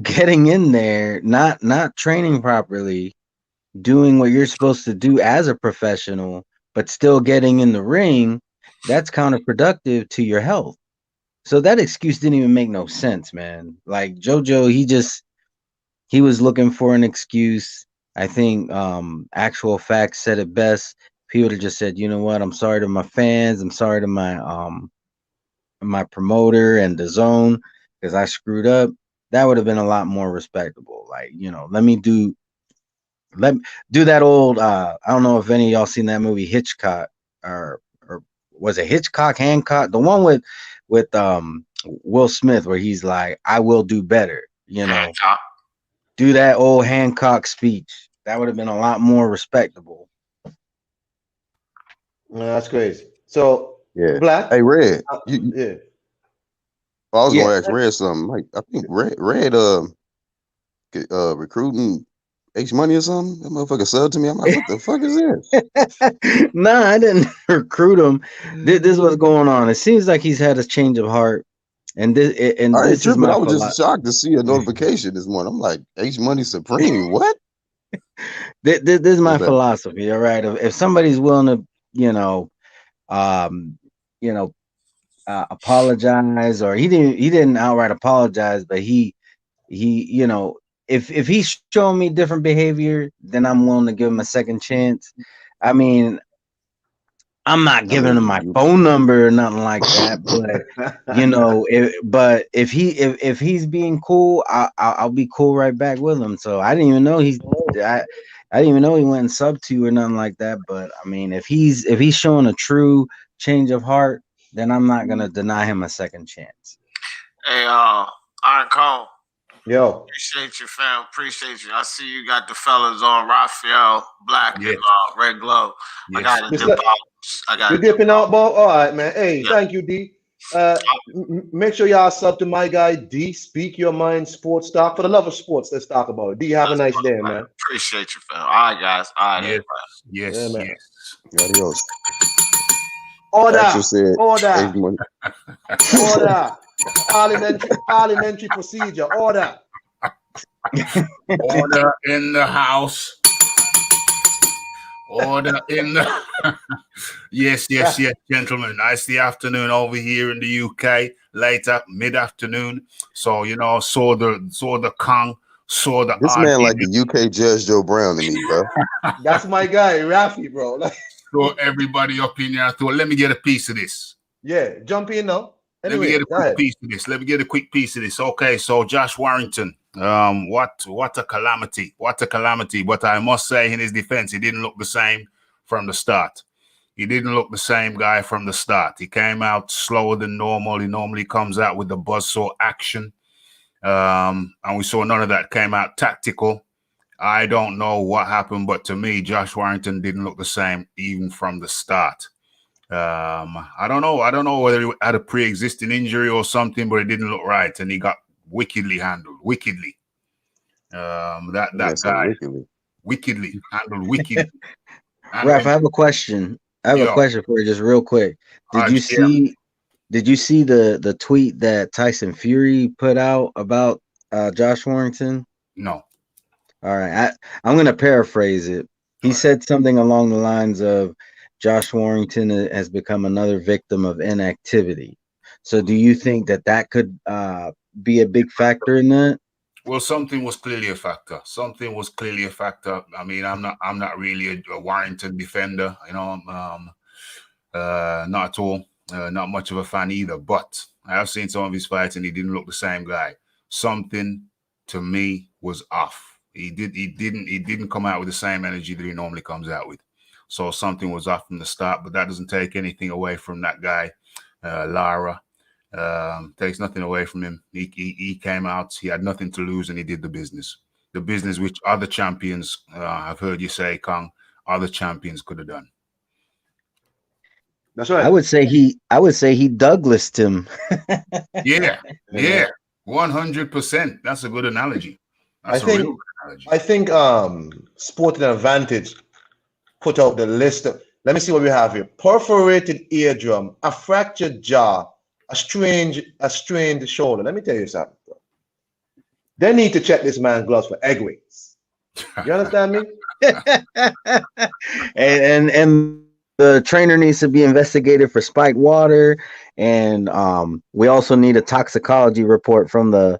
Speaker 3: getting in there, not training properly, doing what you're supposed to do as a professional, but still getting in the ring, that's counterproductive to your health. So that excuse didn't even make no sense, man. Like JoJo, he was looking for an excuse. I think actual facts said it best. If he would have just said, you know what, I'm sorry to my fans, I'm sorry to my promoter and the zone because I screwed up, that would have been a lot more respectable. Like, you know, let me do that old I don't know if any of y'all seen that movie Hitchcock or was it Hitchcock, Hancock, the one with Will Smith where he's like, I will do better, you know.
Speaker 2: Hancock.
Speaker 3: Do that old Hancock speech. That would have been a lot more respectable.
Speaker 1: Yeah, that's crazy. So
Speaker 7: Yeah.
Speaker 1: Black.
Speaker 7: Hey, Red.
Speaker 1: Yeah.
Speaker 7: I was
Speaker 3: Yeah.
Speaker 7: gonna ask Red something. Like, I think Red recruiting H Money or something. That motherfucker subbed to me. I'm like, what the fuck is this?
Speaker 3: Nah, I didn't recruit him. This is what's going on. It seems like he's had a change of heart, and this
Speaker 7: I ain't
Speaker 3: is
Speaker 7: tripping.
Speaker 3: my
Speaker 7: I was just
Speaker 3: philosophy.
Speaker 7: shocked to see a notification this morning. I'm like, H Money Supreme. What?
Speaker 3: This is my
Speaker 7: What's that?
Speaker 3: philosophy. All right, if somebody's willing to, um, you know, apologize, or he didn't outright apologize, but you know, if he's showing me different behavior, then I'm willing to give him a second chance. I mean, I'm not giving him my phone number or nothing like that, but you know, if he's being cool, I'll be cool right back with him. So I didn't even know I didn't even know he went and sub to or nothing like that. But I mean, if he's showing a true change of heart, then I'm not gonna deny him a second chance.
Speaker 2: Hey, Iron Cone.
Speaker 1: Yo.
Speaker 2: Appreciate you, fam. Appreciate you. I see you got the fellas on Raphael, Black,
Speaker 8: Yes.
Speaker 2: and Red Glove.
Speaker 8: Yes.
Speaker 2: I got to
Speaker 1: Yes,
Speaker 2: dip
Speaker 1: sir.
Speaker 2: out. I got
Speaker 1: You
Speaker 2: to dip
Speaker 1: dipping out, Bo? All right, man. Hey,
Speaker 2: Yeah.
Speaker 1: thank you, D. Make sure y'all sub to my guy D. Speak Your Mind Sports Talk. For the love of sports, let's talk about it. D, have a nice day, man.
Speaker 2: Appreciate you, fam. All right, guys. All right,
Speaker 8: Yes.
Speaker 2: everybody.
Speaker 8: Yes.
Speaker 1: Yeah, man.
Speaker 8: Yes.
Speaker 7: Adios.
Speaker 1: Order,
Speaker 7: Axel said H
Speaker 1: order,
Speaker 7: Money.
Speaker 1: order. Parliamentary procedure. Order.
Speaker 8: Order in the house. Order in the yes, gentlemen. It's the afternoon over here in the UK, later mid-afternoon. So you know, saw the Kong, saw the
Speaker 7: This man like the UK Judge Joe Brown to me, bro.
Speaker 1: That's my guy, Rafi, bro.
Speaker 8: saw everybody up in there. I thought, let me get a piece of this.
Speaker 1: Yeah, jump in now.
Speaker 8: Let me
Speaker 1: Anyway,
Speaker 8: get a
Speaker 1: go ahead.
Speaker 8: quick piece of this. Let me get a quick piece of this. Okay, so Josh Warrington, what a calamity. What a calamity. But I must say, in his defense, he didn't look the same from the start. He didn't look the same guy from the start. He came out slower than normal. He normally comes out with the buzzsaw action. And we saw none of that. Came out tactical. I don't know what happened, but to me, Josh Warrington didn't look the same even from the start. I don't know. I don't know whether he had a pre-existing injury or something, but it didn't look right, and he got wickedly handled. Wickedly. That guy wickedly handled. Wickedly.
Speaker 3: Raph, I have a question. I have a question for you, just real quick. Did you see the tweet that Tyson Fury put out about Josh Warrington?
Speaker 8: No.
Speaker 3: All right. I'm going to paraphrase it. He said something along the lines of Josh Warrington has become another victim of inactivity. So do you think that could be a big factor in that?
Speaker 8: Well, something was clearly a factor. Something was clearly a factor. I mean, I'm not really a Warrington defender, you know, not at all. Not much of a fan either. But I have seen some of his fights, and he didn't look the same guy. Something to me was off. He didn't come out with the same energy that he normally comes out with. So something was off from the start. But that doesn't take anything away from that guy, Lara. Takes nothing away from him. He came out. He had nothing to lose, and he did the business. the business which other champions, I've heard you say, Kong, other champions could have done.
Speaker 1: That's right.
Speaker 3: I would say he Douglased him.
Speaker 8: Yeah, 100%. That's a good analogy. That's a real good analogy.
Speaker 1: I think Sporting Advantage put out the list of, let me see what we have here. Perforated eardrum, a fractured jaw, a strained shoulder. Let me tell you something, bro. They need to check this man's gloves for egg weights. You understand me?
Speaker 3: and the trainer needs to be investigated for spiked water, and we also need a toxicology report from the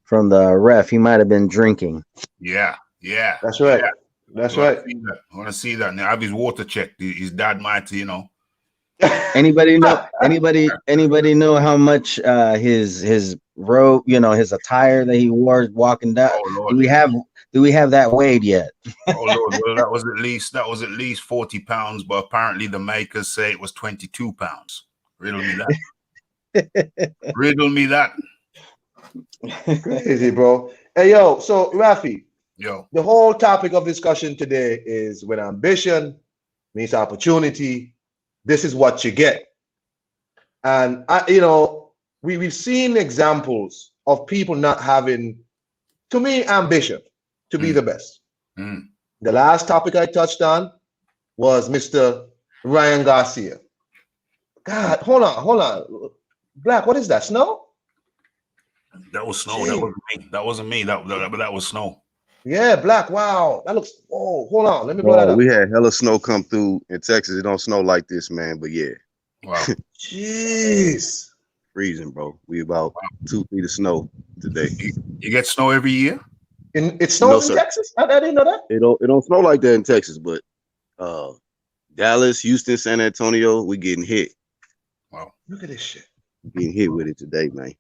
Speaker 3: ref. He might have been drinking.
Speaker 8: Yeah.
Speaker 1: That's right. Yeah. That's right.
Speaker 8: I want to see that. Now have his water checked. His dad might,
Speaker 3: Anybody know how much his robe, his attire that he wore walking down?
Speaker 8: Oh,
Speaker 3: do we have that weighed yet?
Speaker 8: Oh Lord, well, that was at least 40 pounds, but apparently the makers say it was 22 pounds. Riddle me that. Riddle me that.
Speaker 1: Crazy, bro. Hey, yo, so Rafi,
Speaker 8: yo,
Speaker 1: the whole topic of discussion today is when ambition meets opportunity, this is what you get. And we've seen examples of people not having, to me, ambition to be the best. The last topic I touched on was Mr. Ryan Garcia. God, hold on. Black, what is that? Snow?
Speaker 8: That was snow. Jeez. That wasn't me. That was snow.
Speaker 1: Yeah, Black. Wow. That looks. Oh, hold on. Let me blow that up.
Speaker 7: We had hella snow come through in Texas. It don't snow like this, man. But yeah.
Speaker 8: Wow.
Speaker 1: Jeez.
Speaker 7: Freezing, bro. We about 2 feet of snow today.
Speaker 8: You get snow every year?
Speaker 1: It snows in Texas? I didn't know that.
Speaker 7: It don't snow like that in Texas, but Dallas, Houston, San Antonio, we getting hit.
Speaker 8: Wow.
Speaker 1: Look at this shit.
Speaker 7: Getting hit with it today, man.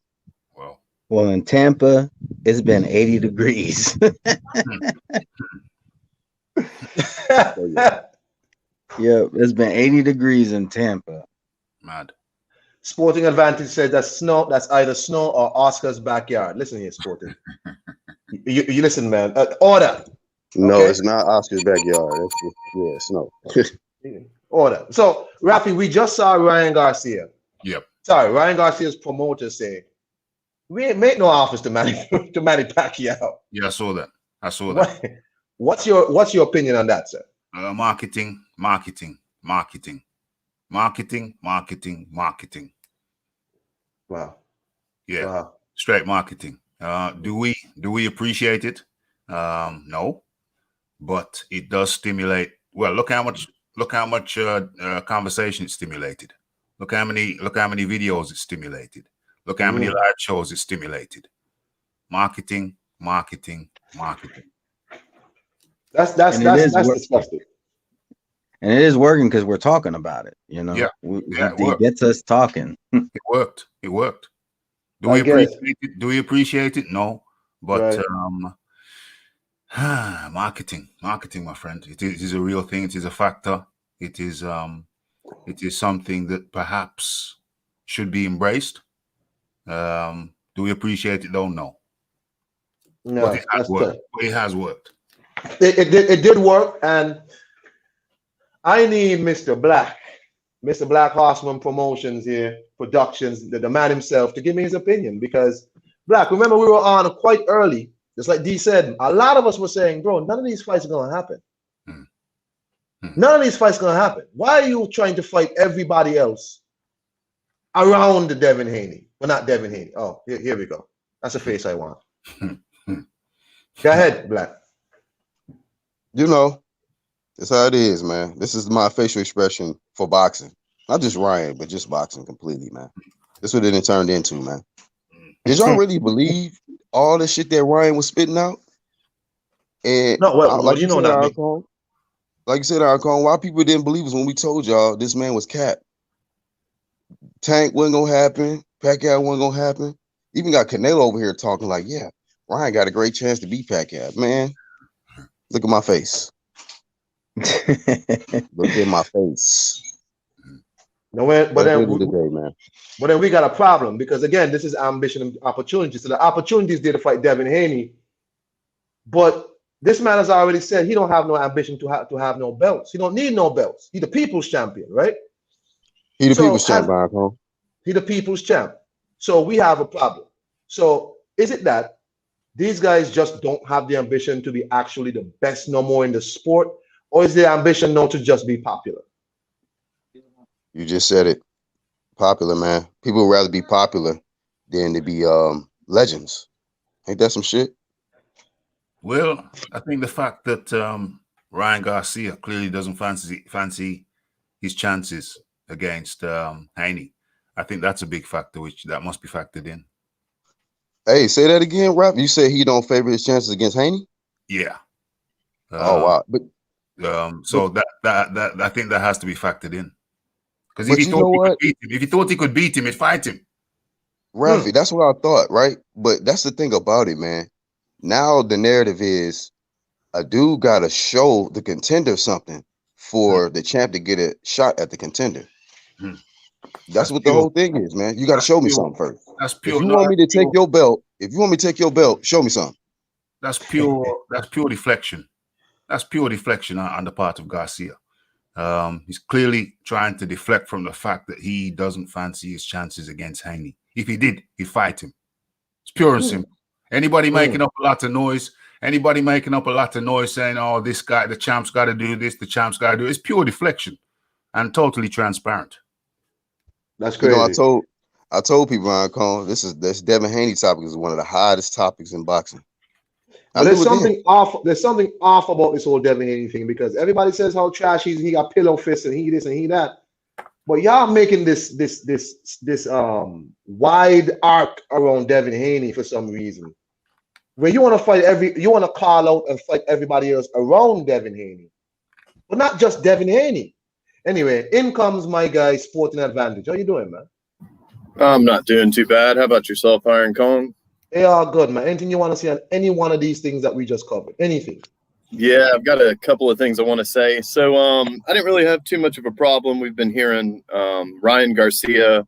Speaker 8: Wow.
Speaker 3: Well, in Tampa, it's been 80 degrees. Yeah, it's been 80 degrees in Tampa.
Speaker 8: Mad.
Speaker 1: Sporting Advantage said that's either snow or Oscar's backyard. Listen here, Sporting. you listen, man. Order.
Speaker 7: No,
Speaker 1: okay?
Speaker 7: It's not Oscar's backyard. That's snow.
Speaker 1: Order. So, Rafi, we just saw Ryan Garcia.
Speaker 8: Yep.
Speaker 1: Sorry, Ryan Garcia's promoter say, we ain't make no offers to Manny Pacquiao.
Speaker 8: Yeah, I saw that.
Speaker 1: What's your opinion on that, sir?
Speaker 8: Marketing. Wow. Yeah. Wow. Straight marketing. Do we appreciate it? No, but it does stimulate. Well, look how much conversation it stimulated. Look how many videos it stimulated. Look how many live shows it stimulated. Marketing. That's
Speaker 1: disgusting.
Speaker 3: And it is working because we're talking about it.
Speaker 8: Yeah.
Speaker 3: It gets us talking.
Speaker 8: It worked. Do we appreciate it? No, but marketing, my friend. It is a real thing. It is a factor. It is something that perhaps should be embraced. Do we appreciate it? Don't know.
Speaker 1: No,
Speaker 8: but it has worked.
Speaker 1: It did work, and I need Mr. Black Horseman Promotions here, Productions, the man himself, to give me his opinion. Because Black, remember we were on quite early, just like D said. A lot of us were saying, bro, none of these fights are going to happen. None of these fights are going to happen. Why are you trying to fight everybody else around the Devin Haney? Well, not Devin Haney. Oh, here we go. That's a face I want. Go ahead, Black.
Speaker 7: That's how it is, man. This is my facial expression for boxing. Not just Ryan, but just boxing completely, man. That's what it turned into, man. Did y'all really believe all the shit that Ryan was spitting out? And
Speaker 1: no, like you know that.
Speaker 7: Like you said, Arcon, why people didn't believe us when we told y'all this man was capped? Tank wasn't gonna happen. Pacquiao wasn't gonna happen. Even got Canelo over here talking like, yeah, Ryan got a great chance to beat Pacquiao. Man, look at my face. Look at my face.
Speaker 1: No, but then we got a problem because again, this is ambition and opportunity. So the opportunities there to fight Devin Haney But this man has already said he don't have no ambition to have no belts. He don't need no belts. He the people's champion, right?
Speaker 7: He the
Speaker 1: So
Speaker 7: people's champ, huh?
Speaker 1: he the people's champ. So we have a problem. So is it that these guys just don't have the ambition to be actually the best no more in the sport, or is their ambition not to just be popular?
Speaker 7: You just said it. Popular, man. People would rather be popular than to be legends. Ain't that some shit?
Speaker 8: Well, I think the fact that Ryan Garcia clearly doesn't fancy his chances against Haney, I think that's a big factor, that must be factored in.
Speaker 7: Hey, say that again, Rap. You said he don't favor his chances against Haney?
Speaker 8: Yeah.
Speaker 7: Oh wow. But
Speaker 8: so that I think that has to be factored in. Because
Speaker 7: if
Speaker 8: he thought he could beat him, he'd fight him.
Speaker 7: Rafi, that's what I thought, right? But that's the thing about it, man. Now the narrative is a dude got to show the contender something for the champ to get a shot at the contender. That's what the whole thing is, man. You got to show me something first.
Speaker 8: That's pure.
Speaker 7: If you want me to take your belt, show me something.
Speaker 8: That's pure. That's pure deflection. That's pure deflection on the part of Garcia. He's clearly trying to deflect from the fact that he doesn't fancy his chances against Haney. If he did, he'd fight him. It's pure and simple. Anybody making up a lot of noise, saying, oh, this guy, the champ's got to do this, the champ's got to do it. It's pure deflection and totally transparent.
Speaker 1: That's crazy.
Speaker 7: You know, I told people, Ryan Cohn, this Devin Haney topic is one of the hottest topics in boxing.
Speaker 1: But there's something off. There's something off about this whole Devin Haney thing, because everybody says how trash he got pillow fists and he this and he that. But y'all making this wide arc around Devin Haney for some reason, where you want to call out and fight everybody else around Devin Haney, but not just Devin Haney. Anyway, in comes my guy, Sporting Advantage. How you doing, man?
Speaker 9: I'm not doing too bad. How about yourself, Iron Kong?
Speaker 1: They are good, man. Anything you want to see on any one of these things that we just covered? Anything?
Speaker 9: Yeah, I've got a couple of things I want to say. So I didn't really have too much of a problem. We've been hearing Ryan Garcia,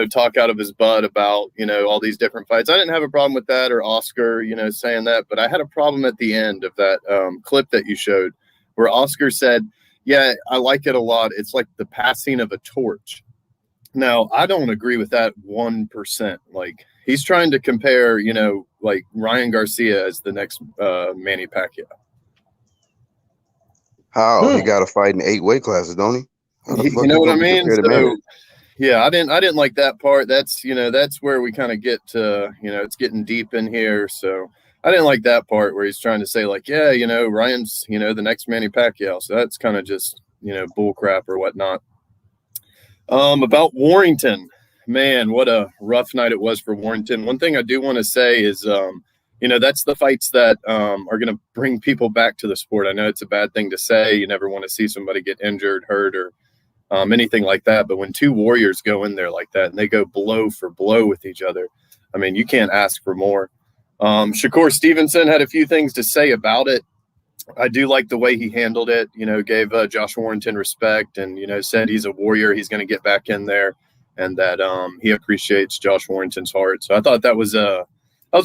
Speaker 9: talk out of his butt about, all these different fights. I didn't have a problem with that, or Oscar, saying that. But I had a problem at the end of that clip that you showed where Oscar said, yeah, I like it a lot. It's like the passing of a torch. Now, I don't agree with that 1%. Like, he's trying to compare, like Ryan Garcia as the next Manny Pacquiao.
Speaker 7: How? He got to fight in 8 weight classes, don't he?
Speaker 9: You know what I mean? So, yeah, I didn't like that part. That's, that's where we kind of get to, it's getting deep in here. So I didn't like that part where he's trying to say like, yeah, Ryan's, the next Manny Pacquiao. So that's kind of just, bull crap or whatnot. About Warrington, man, what a rough night it was for Warrington. One thing I do want to say is, that's the fights that are going to bring people back to the sport. I know it's a bad thing to say. You never want to see somebody get injured, hurt, or anything like that. But when two warriors go in there like that and they go blow for blow with each other, I mean, you can't ask for more. Shakur Stevenson had a few things to say about it. I do like the way he handled it, gave Josh Warrington respect and, said he's a warrior. He's going to get back in there, and that he appreciates Josh Warrington's heart. So I thought that was a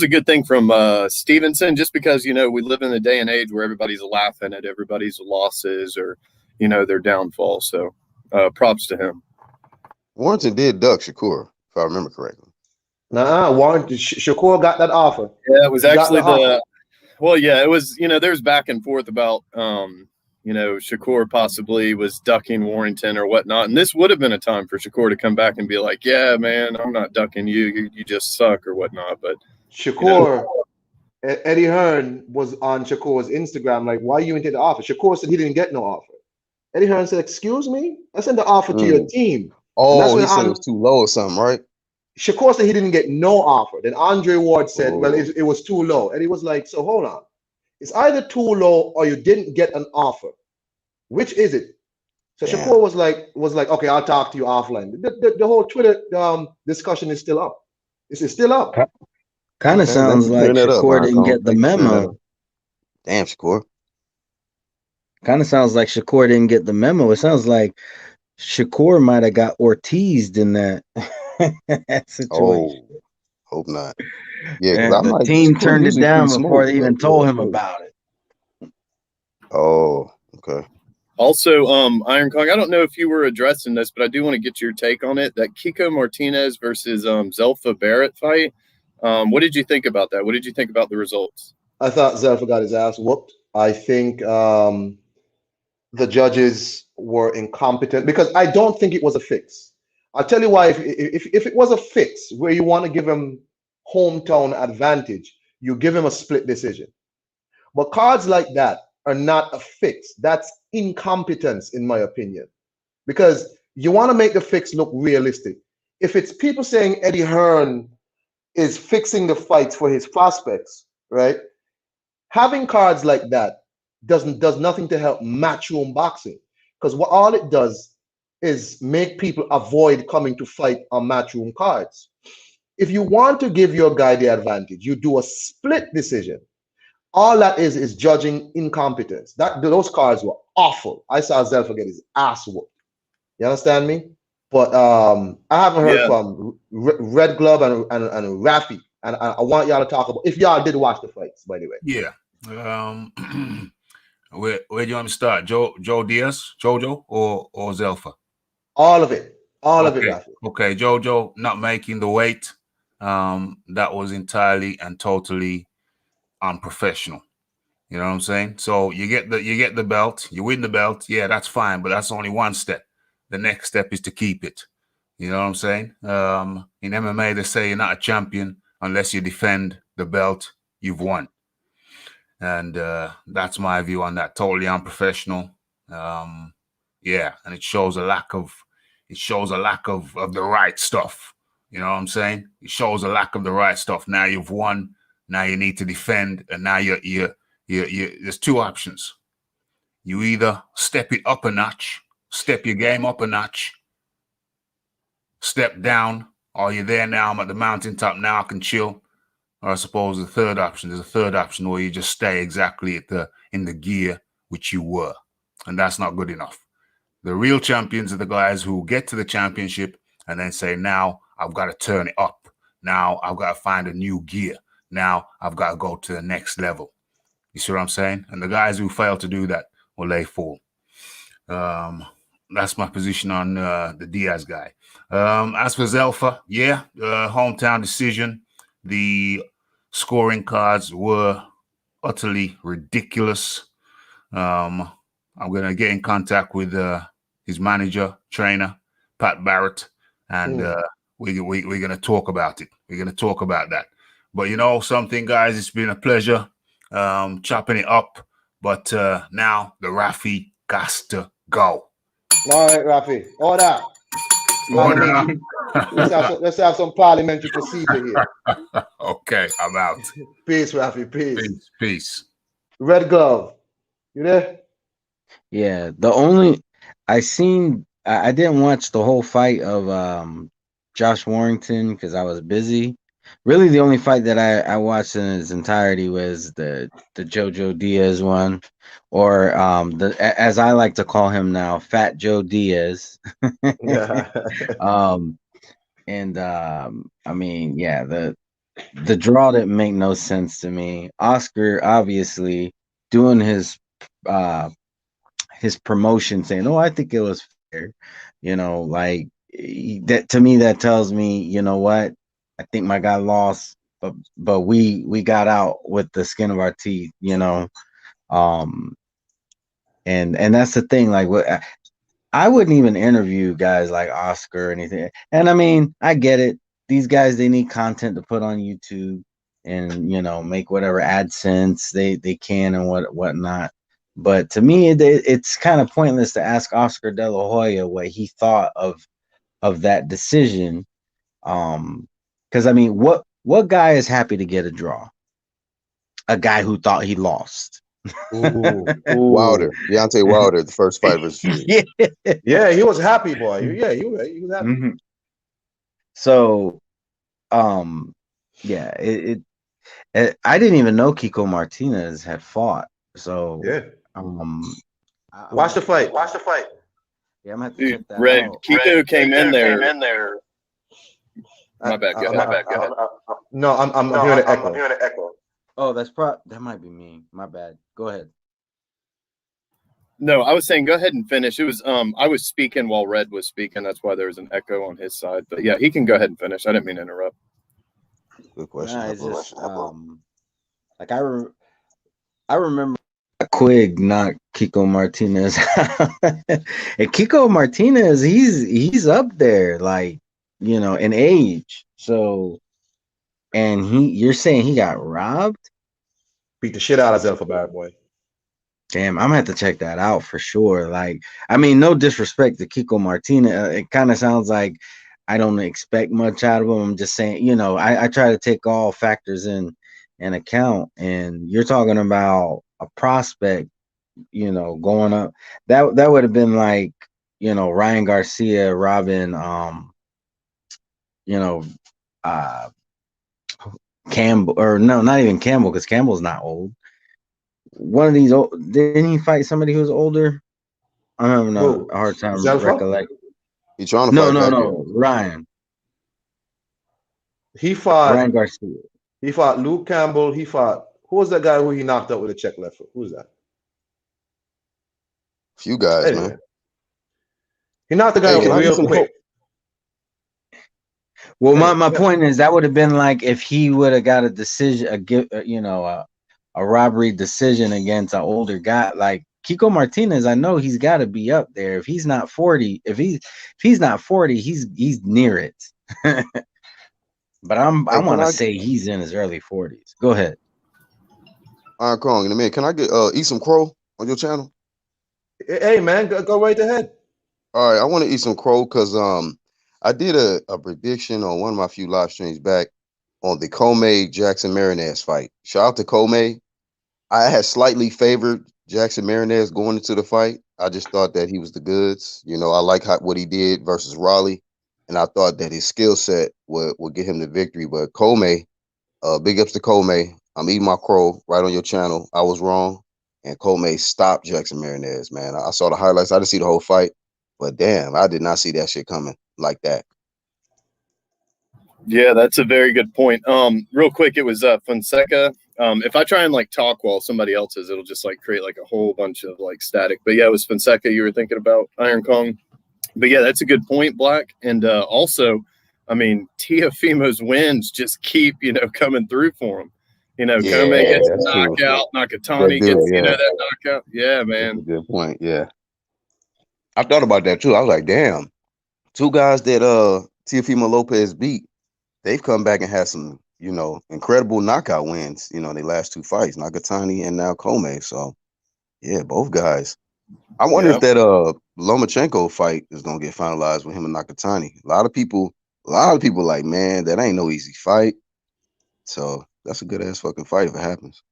Speaker 9: good thing from Stevenson, just because, we live in a day and age where everybody's laughing at everybody's losses or, their downfall. So props to him.
Speaker 7: Warrington did duck Shakur, if I remember correctly.
Speaker 1: Warrington, Shakur got that offer.
Speaker 9: Yeah, it was actually well, yeah, it was, there's back and forth about, Shakur possibly was ducking Warrington or whatnot. And this would have been a time for Shakur to come back and be like, yeah, man, I'm not ducking you. You just suck or whatnot. But
Speaker 1: Shakur, Eddie Hearn was on Shakur's Instagram, like, why you didn't take the offer? Shakur said he didn't get no offer. Eddie Hearn said, excuse me? I sent the offer to your team.
Speaker 7: Oh, he said it was too low or something, right?
Speaker 1: Shakur said he didn't get no offer. Then Andre Ward said, well, it was too low. And he was like, so hold on. It's either too low or you didn't get an offer. Which is it? So Shakur was like, okay, I'll talk to you offline. The whole Twitter discussion is still up. It's still up.
Speaker 3: Kind of sounds like Shakur didn't get the memo.
Speaker 7: Damn, Shakur.
Speaker 3: Kind of sounds like Shakur didn't get the memo. It sounds like Shakur might have got Ortized in that situation.
Speaker 7: Hope not. Yeah, because
Speaker 3: And
Speaker 7: I'm
Speaker 3: the
Speaker 7: like,
Speaker 3: team
Speaker 7: Quinn
Speaker 3: turned it
Speaker 7: usually pretty
Speaker 3: down before
Speaker 7: smooth,
Speaker 3: they
Speaker 7: but
Speaker 3: even told him about it.
Speaker 7: Oh, okay.
Speaker 9: Also, Iron Kong, I don't know if you were addressing this, but I do want to get your take on it. That Kiko Martinez versus Zelfa Barrett fight. What did you think about that? What did you think about the results?
Speaker 1: I thought Zelfa got his ass whooped. I think the judges were incompetent because I don't think it was a fix. I'll tell you why. If it was a fix where you want to give him hometown advantage, you give him a split decision. But cards like that are not a fix. That's incompetence, in my opinion, because you want to make the fix look realistic. If it's people saying Eddie Hearn is fixing the fights for his prospects, right? Having cards like that does nothing to help matchroom boxing, because what all it does is make people avoid coming to fight on matchroom cards. If you want to give your guy the advantage, you do a split decision. All that is judging incompetence. Those cards were awful. I saw Zelfa get his ass whooped. You understand me? But I haven't heard
Speaker 9: Yeah.
Speaker 1: from Red Glove and Rafi, and I want y'all to talk about if y'all did watch the fights, by the way.
Speaker 8: Yeah. Where do you want me to start? Joe Diaz, Jojo, or Zelfa?
Speaker 1: All of it. All of it,
Speaker 8: Okay.
Speaker 1: Rafi.
Speaker 8: Okay, Jojo not making the weight. That was entirely and totally unprofessional. You know what I'm saying? So you get the belt, you win the belt, yeah, that's fine, but that's only one step. The next step is to keep it. You know what I'm saying? In MMA, they say you're not a champion unless you defend the belt you've won. And that's my view on that. Totally unprofessional. Yeah, and it shows a lack of the right stuff. You know what I'm saying? It shows a lack of the right stuff. Now you've won. Now you need to defend, and now you there's two options. You either step it up a notch, step your game up a notch, step down, or you're there now, I'm at the mountaintop, now I can chill. Or I suppose there's a third option where you just stay exactly in the gear which you were. And that's not good enough. The real champions are the guys who get to the championship and then say, now I've got to turn it up. Now I've got to find a new gear. Now I've got to go to the next level. You see what I'm saying? And the guys who fail to do that, well, they fall. That's my position on the Diaz guy. As for Zelfa, yeah, hometown decision. The scoring cards were utterly ridiculous. I'm going to get in contact with his manager, trainer, Pat Barrett, and we're going to talk about it. We're going to talk about that. But you know something, guys, it's been a pleasure chopping it up. But now the Rafi got to go.
Speaker 1: All right, Rafi. Order. Let's have some parliamentary procedure here.
Speaker 8: Okay, I'm out.
Speaker 1: Peace, Rafi. Peace.
Speaker 8: Peace.
Speaker 1: Red Glove, you there?
Speaker 3: Yeah, I didn't watch the whole fight of Josh Warrington because I was busy. Really, the only fight that I watched in its entirety was the Jojo Diaz one, or as I like to call him now, Fat Joe Diaz.
Speaker 1: Yeah.
Speaker 3: I mean, yeah, the draw didn't make no sense to me. Oscar obviously doing his promotion, saying, "Oh, I think it was fair," you know, like that. To me, that tells me, you know what, I think my guy lost, but we got out with the skin of our teeth, you know. And that's the thing, like what I wouldn't even interview guys like Oscar or anything. And I mean, I get it. These guys, they need content to put on YouTube and, you know, make whatever AdSense they can and whatnot. But to me, it's kind of pointless to ask Oscar De La Hoya what he thought of that decision. Because I mean, what guy is happy to get a draw? A guy who thought he lost.
Speaker 1: Ooh.
Speaker 7: Wilder, Deontay Wilder, the first fight versus Fury.
Speaker 1: Yeah, he was happy, boy. Yeah, he was happy.
Speaker 3: Mm-hmm. So, yeah, I didn't even know Kiko Martinez had fought. So,
Speaker 1: yeah.
Speaker 3: Watch
Speaker 1: the fight.
Speaker 3: Yeah, I'm gonna have to check that
Speaker 9: Red
Speaker 3: out.
Speaker 9: Kiko came in there. My bad. Go ahead.
Speaker 1: No, I'm hearing an echo.
Speaker 3: Oh, that might be me. My bad. Go ahead.
Speaker 9: No, I was saying go ahead and finish. It was I was speaking while Red was speaking. That's why there was an echo on his side. But yeah, he can go ahead and finish. I didn't mean to interrupt.
Speaker 7: Good question.
Speaker 3: Nah, it's just like I remember Quig knocked Kiko Martinez and Kiko Martinez, he's up there, like, you know, in age. So, and you're saying he got robbed?
Speaker 1: Beat the shit out of himself, a bad boy.
Speaker 3: Damn, I'm gonna have to check that out for sure. Like, I mean, no disrespect to Kiko Martinez. It kind of sounds like I don't expect much out of him. I'm just saying, you know, I try to take all factors in account. And you're talking about a prospect, you know, going up. That would have been like, you know, Ryan Garcia, Robin, you know, Campbell, or no, not even Campbell, because Campbell's not old. One of these didn't he fight somebody who was older? I'm having a hard time recollecting.
Speaker 7: He trying to fight back
Speaker 3: No, Ryan.
Speaker 1: He fought
Speaker 3: Ryan Garcia.
Speaker 1: He fought Luke Campbell. Who was that guy who he knocked out with a check left foot? Who's that?
Speaker 7: Few guys, man.
Speaker 1: He knocked the guy out real quick.
Speaker 3: Well, my point is that would have been like if he would have got a decision, a robbery decision against an older guy like Kiko Martinez. I know he's got to be up there. If he's not 40, if he's not 40, he's near it. But I want to say he's in his early 40s. Go ahead.
Speaker 7: Iron Kong, in a minute. Can I get Eat Some Crow on your channel?
Speaker 1: Hey man, go right ahead.
Speaker 7: All right, I want to eat some crow because I did a prediction on one of my few live streams back on the Comey Jackson Marinez fight. Shout out to Comey. I had slightly favored Jackson Marinez going into the fight. I just thought that he was the goods. You know, I like what he did versus Raleigh, and I thought that his skill set would get him the victory. But Comey, big ups to Comey. I'm eating my crow right on your channel. I was wrong, and Comey stopped Jackson Marinez, man. I saw the highlights. I didn't see the whole fight, but damn, I did not see that shit coming like that.
Speaker 9: Yeah, that's a very good point. Real quick, it was Fonseca. If I try and like talk while somebody else is, it'll just like create like a whole bunch of like static. But yeah, it was Fonseca you were thinking about, Iron Kong. But yeah, that's a good point, Black. And also, I mean, Teofimo's wins just keep, coming through for him. Comey gets a knockout, Nakatani gets, that knockout. Yeah, man.
Speaker 7: That's a good point. Yeah. I thought about that too. I was like, damn, two guys that Teofimo Lopez beat, they've come back and had some, incredible knockout wins, their last two fights, Nakatani and now Comey. So yeah, both guys. I wonder if that Lomachenko fight is gonna get finalized with him and Nakatani. A lot of people like, man, that ain't no easy fight. So that's a good ass fucking fight if it happens.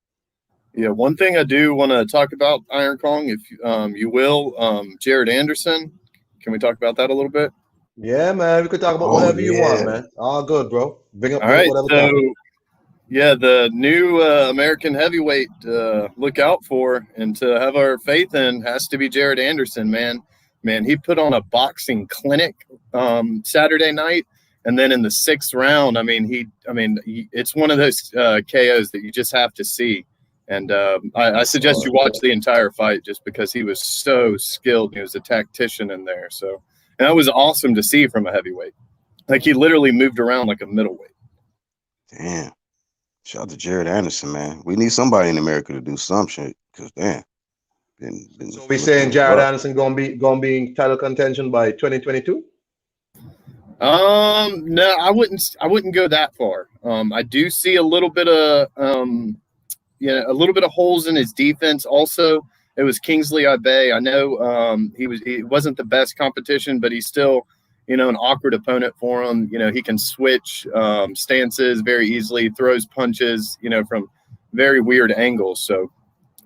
Speaker 9: Yeah, one thing I do want to talk about, Iron Kong, if you will, Jared Anderson. Can we talk about that a little bit?
Speaker 1: Yeah, man. We could talk about whatever you want, man. All good, bro. Bring up whatever.
Speaker 9: So, yeah, the new American heavyweight look out for and to have our faith in has to be Jared Anderson, man. Man, he put on a boxing clinic Saturday night. And then in the 6th round, it's one of those KOs that you just have to see. And I suggest you watch the entire fight just because he was so skilled. He was a tactician in there. So, and that was awesome to see from a heavyweight. Like he literally moved around like a middleweight.
Speaker 7: Damn. Shout out to Jared Anderson, man. We need somebody in America to do some shit. Cause damn.
Speaker 1: So we saying Jared Anderson gonna be in title contention by 2022?
Speaker 9: No, I wouldn't go that far. I do see a little bit of a little bit of holes in his defense. Also, it was Kingsley Abe. I know he wasn't the best competition, but he's still, an awkward opponent for him. He can switch stances very easily, throws punches, from very weird angles. So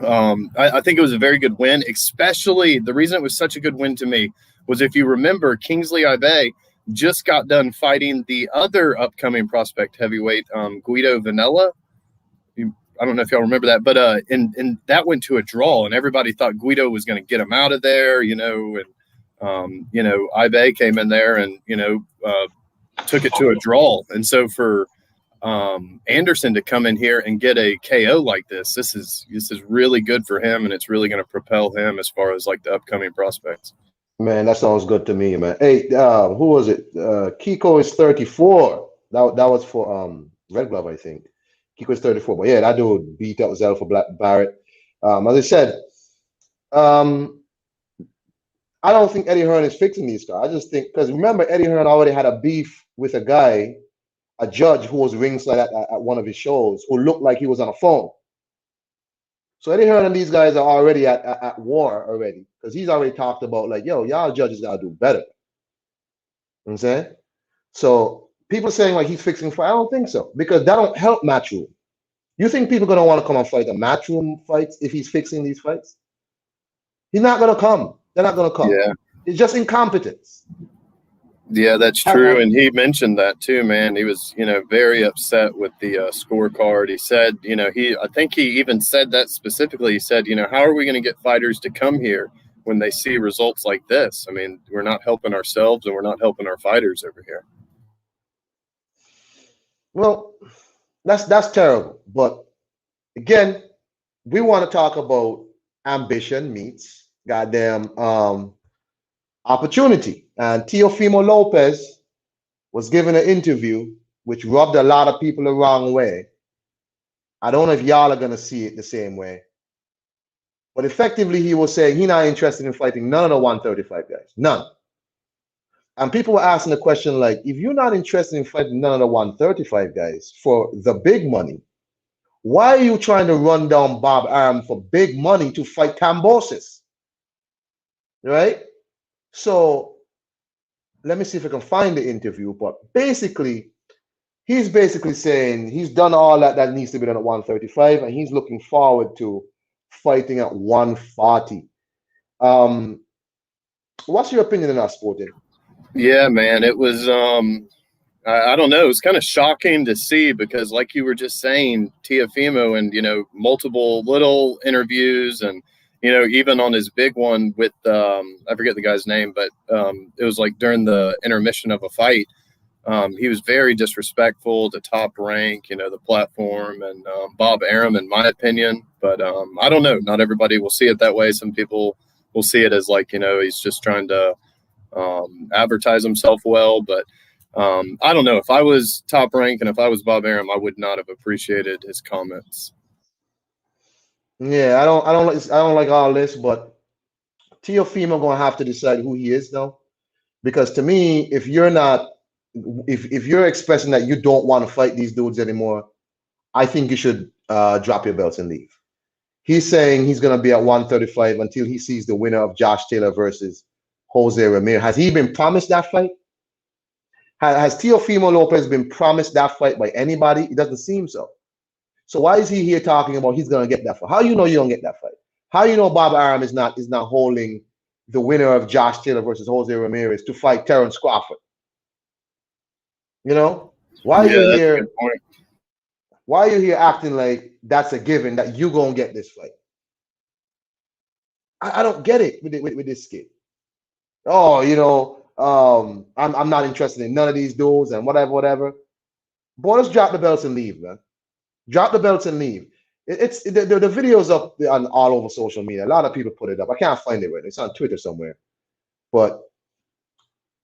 Speaker 9: I think it was a very good win, especially the reason it was such a good win to me was if you remember, Kingsley Abe just got done fighting the other upcoming prospect heavyweight, Guido Vanella. I don't know if y'all remember that, but and that went to a draw, and everybody thought Guido was going to get him out of there, and Ibe came in there and took it to a draw. And so for Anderson to come in here and get a KO like this is really good for him, and it's really going to propel him as far as like the upcoming prospects.
Speaker 1: Man, that sounds good to me, man. Hey, who was it? Kiko is 34. That was for Red Glove, I think. Kiko is 34. But yeah, that dude beat up Zell for Black Barrett. As I said, I don't think Eddie Hearn is fixing these guys. I just think, because remember, Eddie Hearn already had a beef with a guy, a judge who was ringside at one of his shows, who looked like he was on a phone. So Eddie Hearn and these guys are already at war already, because he's already talked about, like, yo, y'all judges got to do better. You know what I'm saying? So people saying like he's fixing fight, I don't think so, because that don't help Matchroom. You think people are going to want to come and fight the Matchroom fights if he's fixing these fights? He's not going to come. They're not going to come.
Speaker 9: Yeah.
Speaker 1: It's just incompetence.
Speaker 9: Yeah, that's true. And he mentioned that too, man. He was, very upset with the scorecard. He said, I think he even said that specifically. He said, how are we going to get fighters to come here when they see results like this? I mean, we're not helping ourselves and we're not helping our fighters over here.
Speaker 1: Well, that's terrible. But again, we want to talk about ambition meets goddamn opportunity. And Teofimo Lopez was given an interview which rubbed a lot of people the wrong way. I don't know if y'all are going to see it the same way. But effectively, he was saying he's not interested in fighting none of the 135 guys. None. And people were asking the question, like, if you're not interested in fighting none of the 135 guys for the big money, why are you trying to run down Bob Arum for big money to fight Kambosos? Right? So let me see if I can find the interview. But basically, he's basically saying he's done all that needs to be done at 135, and he's looking forward to fighting at 140. What's your opinion on that, Sporting?
Speaker 9: Yeah, man, it was I don't know, it was kind of shocking to see, because like you were just saying, Teofimo and multiple little interviews, and even on his big one with I forget the guy's name, but it was like during the intermission of a fight, he was very disrespectful to Top Rank, the platform, and Bob Arum, in my opinion. But I don't know, not everybody will see it that way. Some people will see it as like he's just trying to advertise himself well. But I don't know, if I was Top Rank and if I was Bob Arum, I would not have appreciated his comments.
Speaker 1: Yeah, I don't like all this, but Teofimo gonna have to decide who he is now, because to me, if you're expressing that you don't want to fight these dudes anymore, I think you should drop your belts and leave. He's saying he's gonna be at 135 until he sees the winner of Josh Taylor versus Jose Ramirez. Has he been promised that fight? Has Teofimo Lopez been promised that fight by anybody? It doesn't seem so. So why is he here talking about he's going to get that fight? How you know you don't get that fight? How you know Bob Arum is not holding the winner of Josh Taylor versus Jose Ramirez to fight Terrence Crawford? Why are you here? Why are you here acting like that's a given that you're going to get this fight? I don't get it with this kid. Oh, I'm not interested in none of these dudes and whatever. Boy, let's drop the belts and leave, man. Drop the belts and leave. It's the video's up on all over social media. A lot of people put it up. I can't find it right. It's on Twitter somewhere. But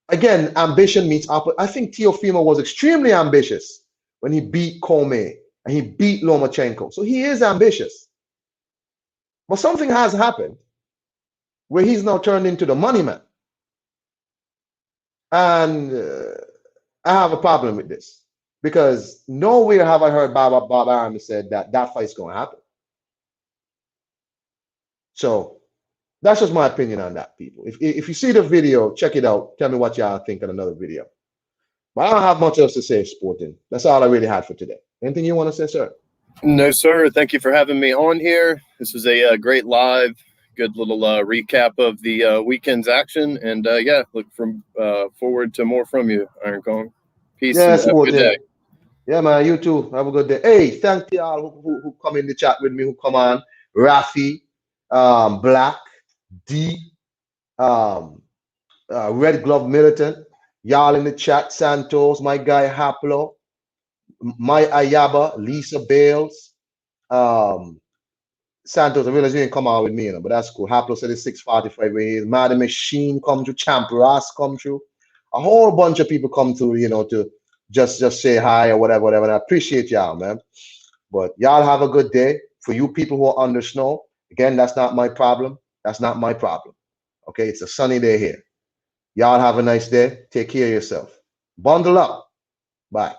Speaker 1: again, ambition meets I think Teofimo was extremely ambitious when he beat Comey and he beat Lomachenko. So he is ambitious. But something has happened where he's now turned into the money man. And I have a problem with this, because nowhere have I heard Bob Arum said that fight's going to happen. So that's just my opinion on that, people. If you see the video, check it out. Tell me what y'all think on another video. But I don't have much else to say, Sporting. That's all I really had for today. Anything you want to say, sir?
Speaker 9: No, sir. Thank you for having me on here. This was a great live, good little recap of the weekend's action. And look forward to more from you, Iron Kong. Peace.
Speaker 1: Yeah,
Speaker 9: and have a good day.
Speaker 1: Yeah, man. You too. Have a good day. Hey, thank you all who come in the chat with me, who come on. Rafi, Black, D, Red Glove Militant. Y'all in the chat, Santos, my guy Haplo, my Ayaba, Lisa Bales, Santos, I realize you didn't come out with me, you know, but that's cool. Haplo said it's 6:45 where he is. Mad Machine come through, Champ Ross come through. A whole bunch of people come through, you know, to just say hi or whatever, whatever. And I appreciate y'all, man. But y'all have a good day. For you people who are under snow, again, that's not my problem. That's not my problem. Okay, it's a sunny day here. Y'all have a nice day. Take care of yourself. Bundle up. Bye.